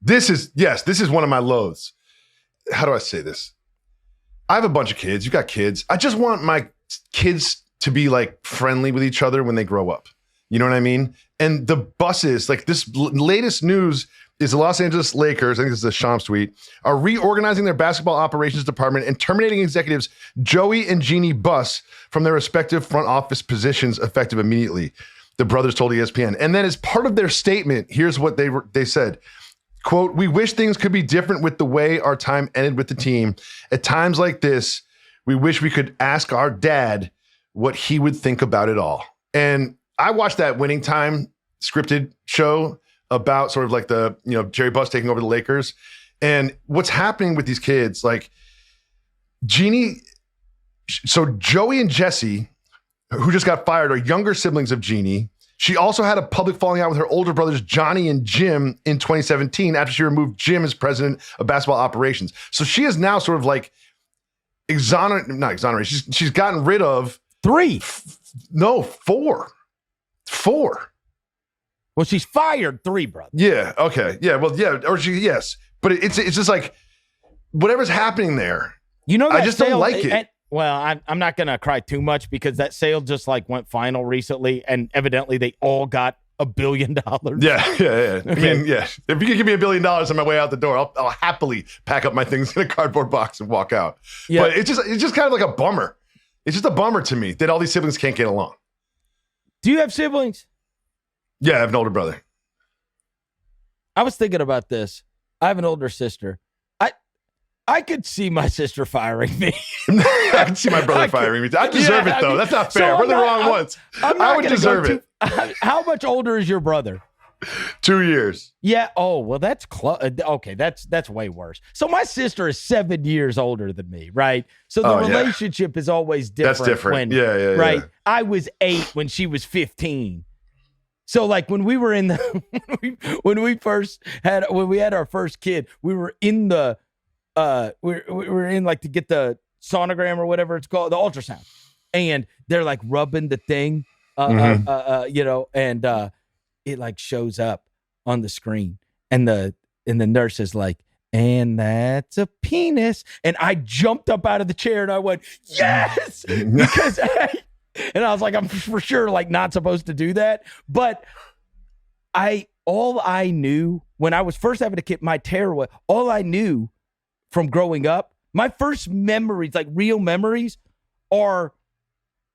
This is one of my loathes. How do I say this? I have a bunch of kids. You got kids. I just want my kids to be like friendly with each other when they grow up. You know what I mean? And the buses, like this latest news is the Los Angeles Lakers, I think this is a Shams tweet, are reorganizing their basketball operations department and terminating executives Joey and Jeannie Buss from their respective front office positions effective immediately, the brothers told ESPN. And then as part of their statement, here's what they said, quote, "We wish things could be different with the way our time ended with the team. At times like this, we wish we could ask our dad what he would think about it all." And I watched that Winning Time scripted show about sort of like the, Jerry Buss taking over the Lakers. And what's happening with these kids, like Jeannie, so Joey and Jessie, who just got fired, are younger siblings of Jeannie. She also had a public falling out with her older brothers, Johnny and Jim, in 2017 after she removed Jim as president of basketball operations. So she is now sort of like not exonerated. She's gotten rid of 4. Well, she's fired 3, brother. Yeah. Okay. Yeah. Well, yeah. Or yes. But it's just like whatever's happening there. I just don't like it. I'm not going to cry too much because that sale just like went final recently, and evidently they all got $1 billion. Yeah. Okay. I mean, yeah. If you could give me $1 billion on my way out the door, I'll happily pack up my things in a cardboard box and walk out. Yeah. But it's just kind of like a bummer. It's just a bummer to me that all these siblings can't get along. Do you have siblings? Yeah, I have an older brother. I was thinking about this. I have an older sister. I could see my sister firing me. I can see my brother firing me. I deserve it, though. I mean, that's not fair. We're the wrong ones. I would deserve it. How much older is your brother? 2 years. Yeah. Oh, well, that's close. Okay, that's way worse. So my sister is 7 years older than me, right? So the relationship is always different. That's different. Right. Yeah. I was 8 when she was 15. So like when we were in when we had our first kid, we were in the we were in like to get the sonogram or whatever it's called, the ultrasound, and they're like rubbing the thing, and it like shows up on the screen, and the nurse is like, "And that's a penis," and I jumped up out of the chair and I went, "Yes!" because. And I was like, I'm for sure like not supposed to do that. But all I knew when I was first having a kid, all I knew from growing up, my first memories, like real memories, are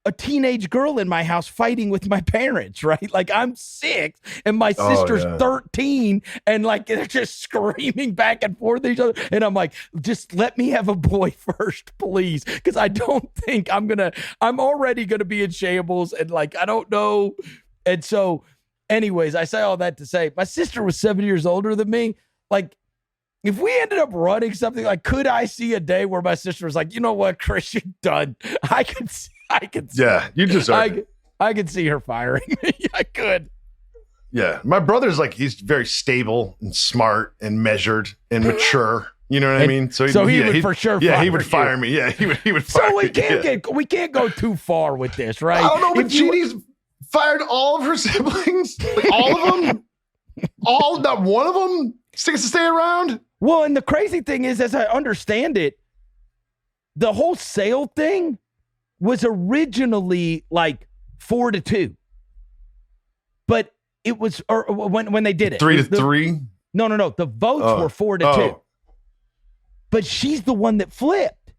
a teenage girl in my house fighting with my parents, right? Like I'm 6 and my sister's 13 and like they're just screaming back and forth at each other. And I'm like, just let me have a boy first, please. Cause I don't think I'm already going to be in shambles and like, I don't know. And so anyways, I say all that to say my sister was 7 years older than me. Like, if we ended up running something, like, could I see a day where my sister was like, you know what, Chris, you're done. I could see. Yeah, you deserve it. I could see her firing me. I could. Yeah. My brother's like, he's very stable and smart and measured and mature. You know what I mean? So he would for sure he would fire me. Yeah, he would fire me. So we can't go too far with this, right? I don't know, but Jeannie's fired all of her siblings. Like all of them. Not one of them gets to stay around. Well, and the crazy thing is, as I understand it, the whole sale thing was originally like 4-2, but it was when they did it 3-3. No. The votes were 4-2, but she's the one that flipped.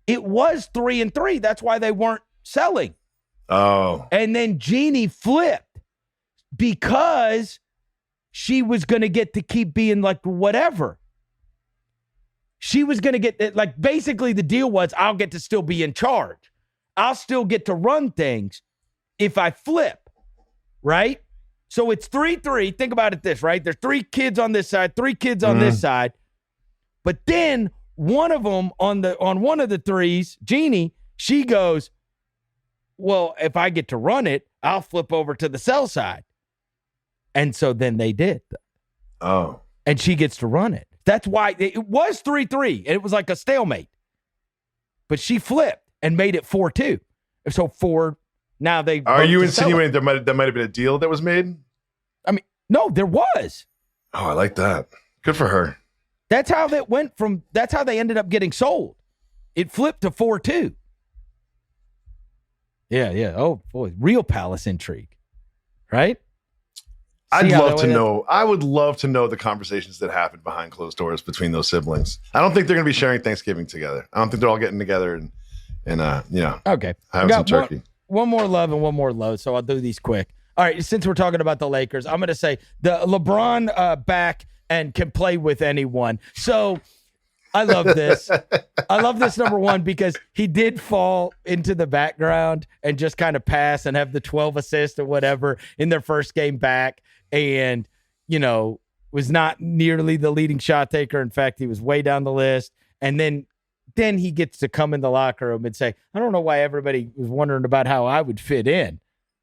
It was 3-3. That's why they weren't selling. Oh, and then Jeannie flipped because she was going to get to keep being like whatever. She was going to get, like, basically the deal was I'll get to still be in charge. I'll still get to run things if I flip, right? So it's 3-3. Think about it this, right? There's 3 kids on this side, 3 kids on this side. But then one of them on one of the threes, Jeannie, she goes, well, if I get to run it, I'll flip over to the sell side. And so then they did. Oh. And she gets to run it. That's why it was 3-3. And it was like a stalemate. But she flipped and made it 4-2. So 4, now they... Are you insinuating there might have been a deal that was made? I mean, no, there was. Oh, I like that. Good for her. That's how that's how they ended up getting sold. It flipped to 4-2. Yeah. Oh, boy. Real palace intrigue. Right? I would love to know the conversations that happened behind closed doors between those siblings. I don't think they're going to be sharing Thanksgiving together. I don't think they're all getting together and okay. Having some turkey. One more love and one more load, so I'll do these quick. All right, since we're talking about the Lakers, I'm going to say the LeBron back and can play with anyone. So I love this. I love this, number one, because he did fall into the background and just kind of pass and have the 12 assists or whatever in their first game back. And, was not nearly the leading shot taker. In fact, he was way down the list. And then he gets to come in the locker room and say, I don't know why everybody was wondering about how I would fit in.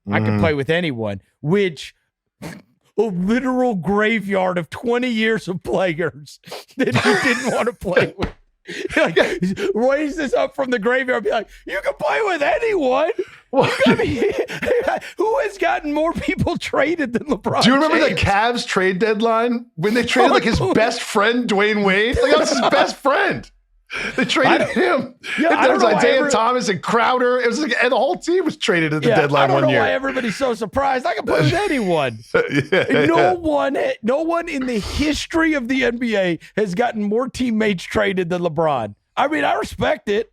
I could play with anyone, which a literal graveyard of 20 years of players that he didn't want to play with. Like, raise this up from the graveyard, be like, you can play with anyone. Who has gotten more people traded than LeBron? Do you remember James? the Cavs trade deadline when they traded his best friend, Dwayne Wade? Like, that was his best friend. They traded him. Yeah, there was Isaiah Thomas and Crowder. It was like, and the whole team was traded at the deadline 1 year. I don't know why everybody's so surprised. I can play with anyone. No one in the history of the NBA has gotten more teammates traded than LeBron. I mean, I respect it,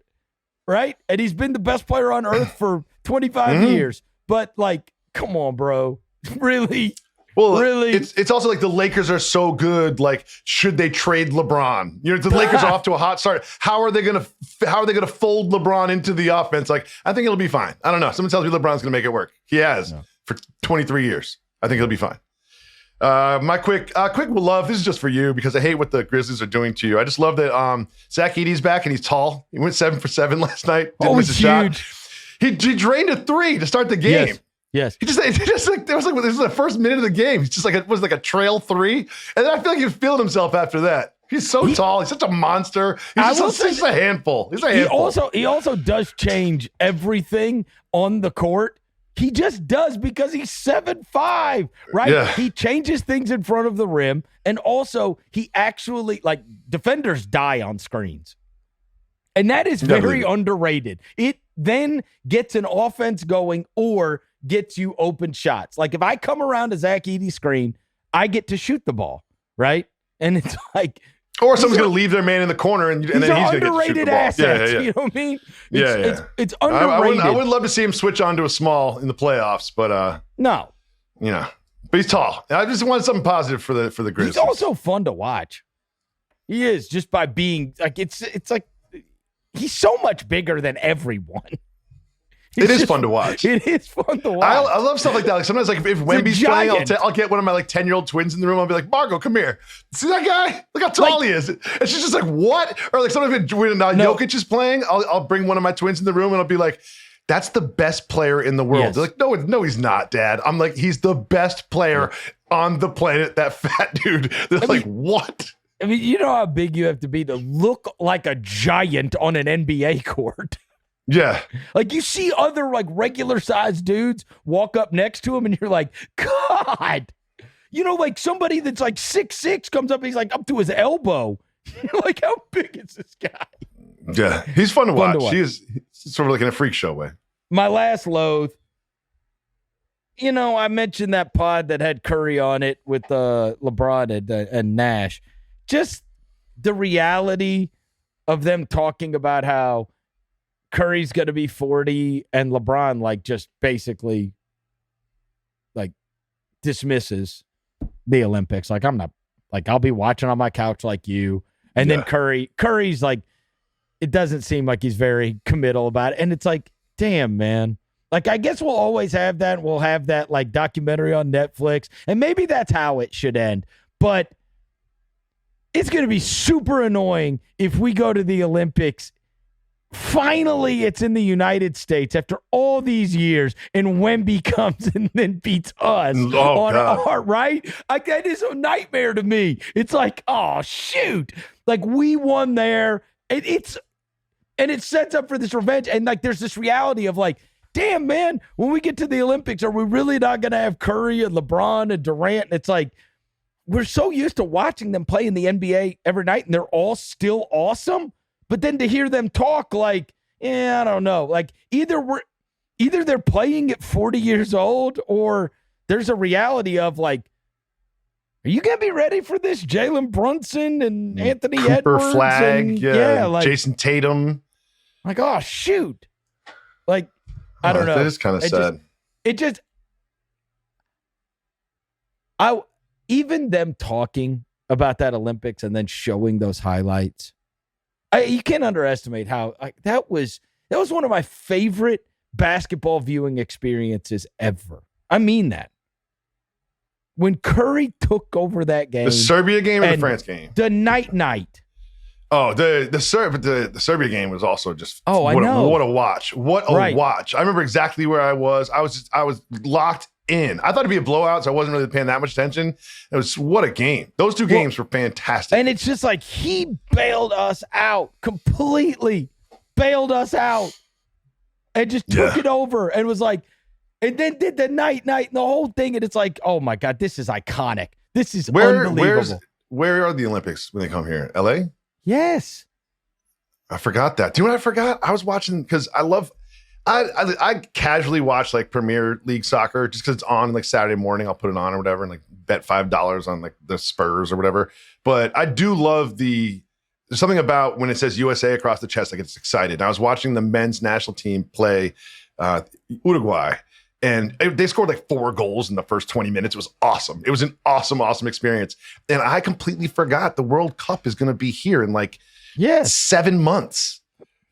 right? And he's been the best player on earth for 25 years. But, like, come on, bro. Really? Well, really? It's also like the Lakers are so good. Like, should they trade LeBron? The Lakers are off to a hot start. How are they gonna fold LeBron into the offense? Like, I think it'll be fine. I don't know. Someone tells me LeBron's gonna make it work. He has for 23 years. I think he'll be fine. My quick love. This is just for you because I hate what the Grizzlies are doing to you. I just love that Zach Edey's back and he's tall. He went 7 for 7 last night. Didn't miss a shot. He drained a 3 to start the game. Yes. This is the first minute of the game. He's just like it was like a trail 3, and then I feel like he feeling himself after that. He's so tall. He's such a monster. He's just a handful. He's a handful. He also does change everything on the court. He just does because he's 7'5", right? Yeah. He changes things in front of the rim, and also he actually, like, defenders die on screens. And that is very underrated. It then gets an offense going or gets you open shots. Like, if I come around a Zach Edey screen, I get to shoot the ball, right? And it's like, Or someone's going to leave their man in the corner, and then he's going to get to shoot the ball. Assets, you know what I mean? It's underrated. I would love to see him switch on to a small in the playoffs, but no. But he's tall. I just wanted something positive for the Grizzlies. He's also fun to watch. He is, just by being like it's like he's so much bigger than everyone. It is fun to watch. It is fun to watch. I love stuff like that. Like sometimes, like if Wemby's playing, I'll get one of my like 10-year-old twins in the room. I'll be like, Margot, come here. See that guy? Look how tall he is. And she's just like, what? Or like sometimes when Jokic is playing, I'll bring one of my twins in the room and I'll be like, that's the best player in the world. Yes. They're like, no, he's not, Dad. I'm like, he's the best player on the planet. That fat dude. They're like, what? I mean, you know how big you have to be to look like a giant on an NBA court. Yeah. Like you see other like regular sized dudes walk up next to him and you're like, God, like somebody that's like 6'6" comes up and he's like up to his elbow. You're like, how big is this guy? Yeah. He's fun to watch. He's sort of like in a freak show way. My last loathe, I mentioned that pod that had Curry on it with LeBron and Nash. Just the reality of them talking about how Curry's going to be 40 and LeBron like just basically like dismisses the Olympics. Like, I'm not like, I'll be watching on my couch like you. And then Curry's like, it doesn't seem like he's very committal about it. And it's like, damn, man. Like, I guess we'll always have that. We'll have that like documentary on Netflix. And maybe that's how it should end. But it's going to be super annoying if we go to the Olympics. Finally, it's in the United States after all these years, and Wemby comes and then beats us on our right. Like, that is a nightmare to me. It's like, oh shoot, like we won there, and it sets up for this revenge. And like, there's this reality of like, damn man, when we get to the Olympics, are we really not going to have Curry and LeBron and Durant? And it's like, we're so used to watching them play in the NBA every night, and they're all still awesome. But then to hear them talk like, I don't know, like either they're playing at 40 years old, or there's a reality of like, are you gonna be ready for this? Jalen Brunson and Anthony Edwards, Flag, like Jason Tatum. Like, oh shoot, like I don't know. That is kind of sad. Even them talking about that Olympics and then showing those highlights. You can't underestimate how that was one of my favorite basketball viewing experiences ever. I mean that. When Curry took over that game. The Serbia game or the France game? The night. Oh, the Serbia game was also just I know. What a watch. What a watch. I remember exactly where I was. I was locked in. I thought it'd be a blowout, so I wasn't really paying that much attention. It was what a game. Those two games were fantastic. And it's just like he bailed us out completely. Bailed us out. And just took it over and was like, and then did the night and the whole thing. And it's like, oh my God, this is iconic. This is unbelievable. Where are the Olympics when they come here? LA? Yes. I forgot that. Do you know what I forgot? I was watching because I casually watch like Premier League soccer just because it's on like Saturday morning. I'll put it on or whatever and like bet $5 on like the Spurs or whatever. But I do love there's something about when it says USA across the chest, I get excited. And I was watching the men's national team play Uruguay, and they scored like 4 goals in the first 20 minutes. It was awesome. It was an awesome experience. And I completely forgot the World Cup is going to be here in like 7 months.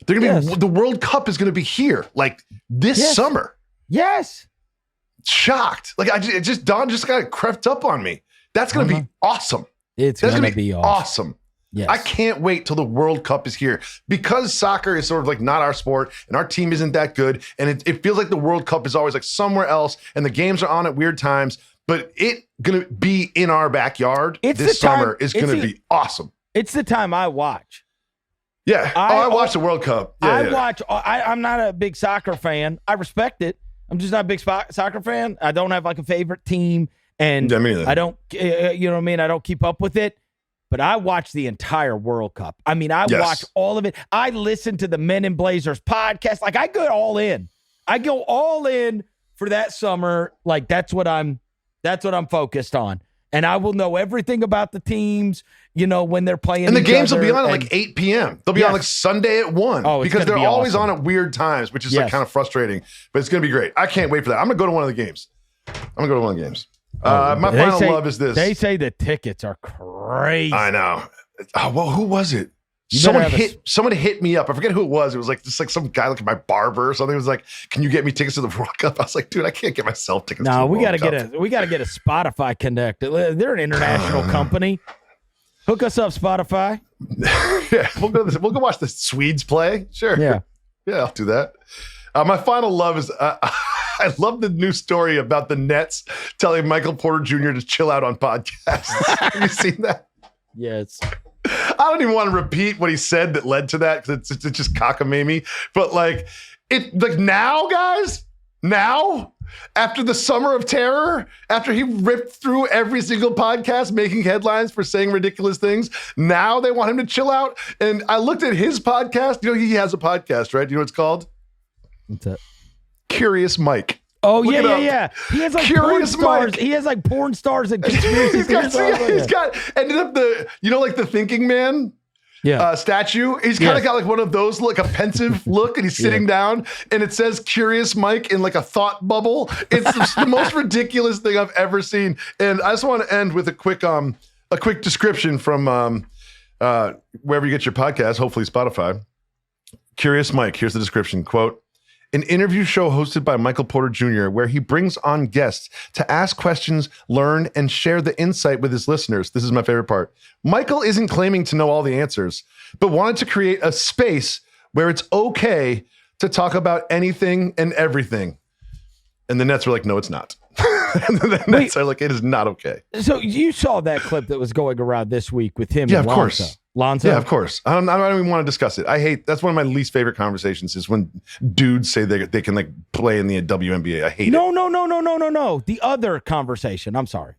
They're gonna be the World Cup is gonna be here like this summer. Yes. Shocked. Like Don just got crept up on me. That's gonna be awesome. That's gonna be awesome. Yes. I can't wait till the World Cup is here because soccer is sort of like not our sport and our team isn't that good. And it feels like the World Cup is always like somewhere else and the games are on at weird times, but it gonna be in our backyard this summer is gonna be awesome. It's the time I watch. Yeah. I watched the World Cup. I'm not a big soccer fan. I respect it. I'm just not a big soccer fan. I don't have like a favorite team, and I don't, you know what I mean? I don't keep up with it, but I watch the entire World Cup. I mean, I watch all of it. I listen to the Men in Blazers podcast. Like I go all in. I go all in for that summer. Like that's what I'm focused on. And I will know everything about the teams, when they're playing. And the games will be on at like 8 p.m. They'll be on like Sunday at 1 because they're always on at weird times, which is like kind of frustrating. But it's going to be great. I can't wait for that. I'm going to go to one of the games. My final love is this. They say the tickets are crazy. I know. Oh, well, who was it? Someone hit me up. I forget who it was. It was like just like some guy, like my barber or something. It was like, "Can you get me tickets to the World Cup?" I was like, "Dude, I can't get myself tickets." No, to the we got to World Cup. we got to get a Spotify connected. They're an international company. Hook us up, Spotify. Yeah, we'll go watch the Swedes play. Sure. Yeah, I'll do that. My final love is I love the new story about the Nets telling Michael Porter Jr. to chill out on podcasts. Have you seen that? Yes. I don't even want to repeat what he said that led to that because it's just cockamamie. But now, guys, after the summer of terror, after he ripped through every single podcast making headlines for saying ridiculous things, now they want him to chill out. And I looked at his podcast. He has a podcast, right? Do you know what it's called? What's that? Curious Mike. Oh, yeah. He has like Curious porn stars. Mike. He has like porn stars and conspiracy he's got ended up like the thinking man statue. He's kind of got like one of those, like a pensive look, and he's sitting down, and it says Curious Mike in like a thought bubble. It's the most ridiculous thing I've ever seen. And I just want to end with a quick description from wherever you get your podcast, hopefully Spotify. Curious Mike, here's the description, quote, "An interview show hosted by Michael Porter Jr., where he brings on guests to ask questions, learn, and share the insight with his listeners." This is my favorite part. "Michael isn't claiming to know all the answers, but wanted to create a space where it's okay to talk about anything and everything." And the Nets were like, "No, it's not." And the Nets are like, "It is not okay." So you saw that clip that was going around this week with him Yeah, and of course. Lonzo? Yeah, of course. I don't even want to discuss it. that's one of my least favorite conversations is when dudes say they can like play in the WNBA. I hate it. No. The other conversation. I'm sorry.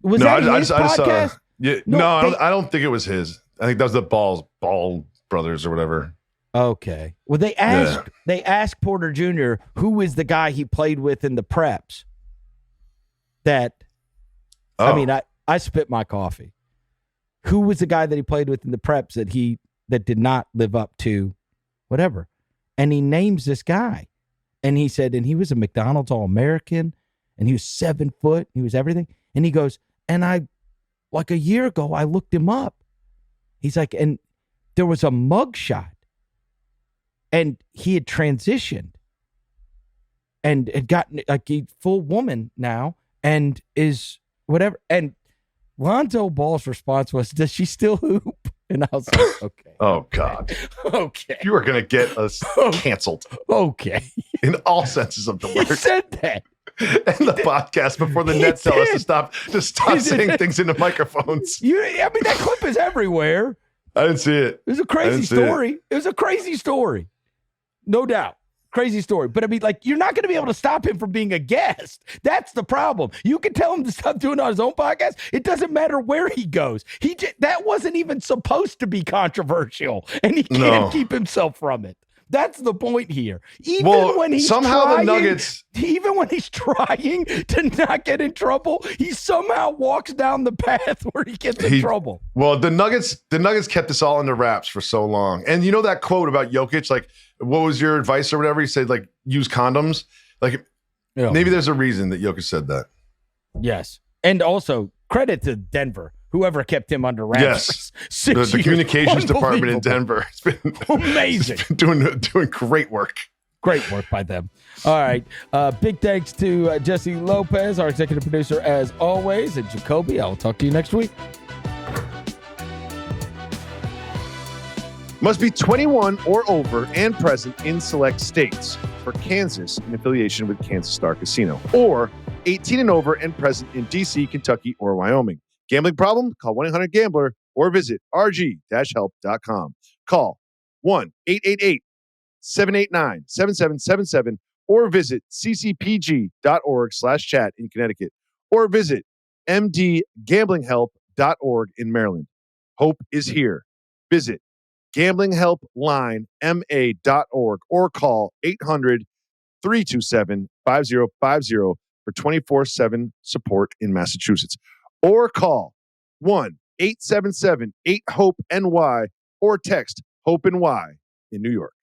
Was that his podcast? I don't think it was his. I think that was the Ball brothers or whatever. Okay. Well, they asked Porter Jr. who is the guy he played with in the preps. I spit my coffee. Who was the guy that he played with in the preps that did not live up to whatever? And he names this guy. And he said, and he was a McDonald's All-American, and he was 7 foot, he was everything. And he goes, and like a year ago, I looked him up. He's like, and there was a mugshot. And he had transitioned and had gotten like a full woman now and is whatever. And Lonzo Ball's response was, "Does she still hoop?" And I was like, okay. Oh, God. Okay. You are going to get us canceled. Okay. In all senses of the word. He said that. And the podcast before the Nets tell us to stop saying things into microphones. That clip is everywhere. I didn't see it. It was a crazy story. It was a crazy story. No doubt. Crazy story. But you're not going to be able to stop him from being a guest. That's the problem. You can tell him to stop doing it on his own podcast. It doesn't matter where he goes. That wasn't even supposed to be controversial, and he can't keep himself from it. That's the point here. Even when he's trying to not get in trouble, he somehow walks down the path where he gets in trouble. Well, the Nuggets kept this all under wraps for so long. And you know that quote about Jokic, like, what was your advice or whatever? He said, like, use condoms. Like, maybe there's a reason that Jokic said that. Yes. And also, credit to Denver. Whoever kept him under wraps. Yes, for 6 years. The communications department in Denver has been amazing. It's been doing great work. Great work by them. All right. Big thanks to Jessie Lopez, our executive producer, as always, and Jacoby. I will talk to you next week. Must be 21 or over and present in select states. For Kansas, in affiliation with Kansas Star Casino. Or 18 and over and present in D.C., Kentucky, or Wyoming. Gambling problem? Call 1-800-GAMBLER or visit rg-help.com. Call 1-888-789-7777 or visit ccpg.org/chat in Connecticut or visit mdgamblinghelp.org in Maryland. Hope is here. Visit gamblinghelplinema.org or call 800-327-5050 for 24/7 support in Massachusetts. or call 1-877-8-HOPE-NY or text HOPE-NY in New York.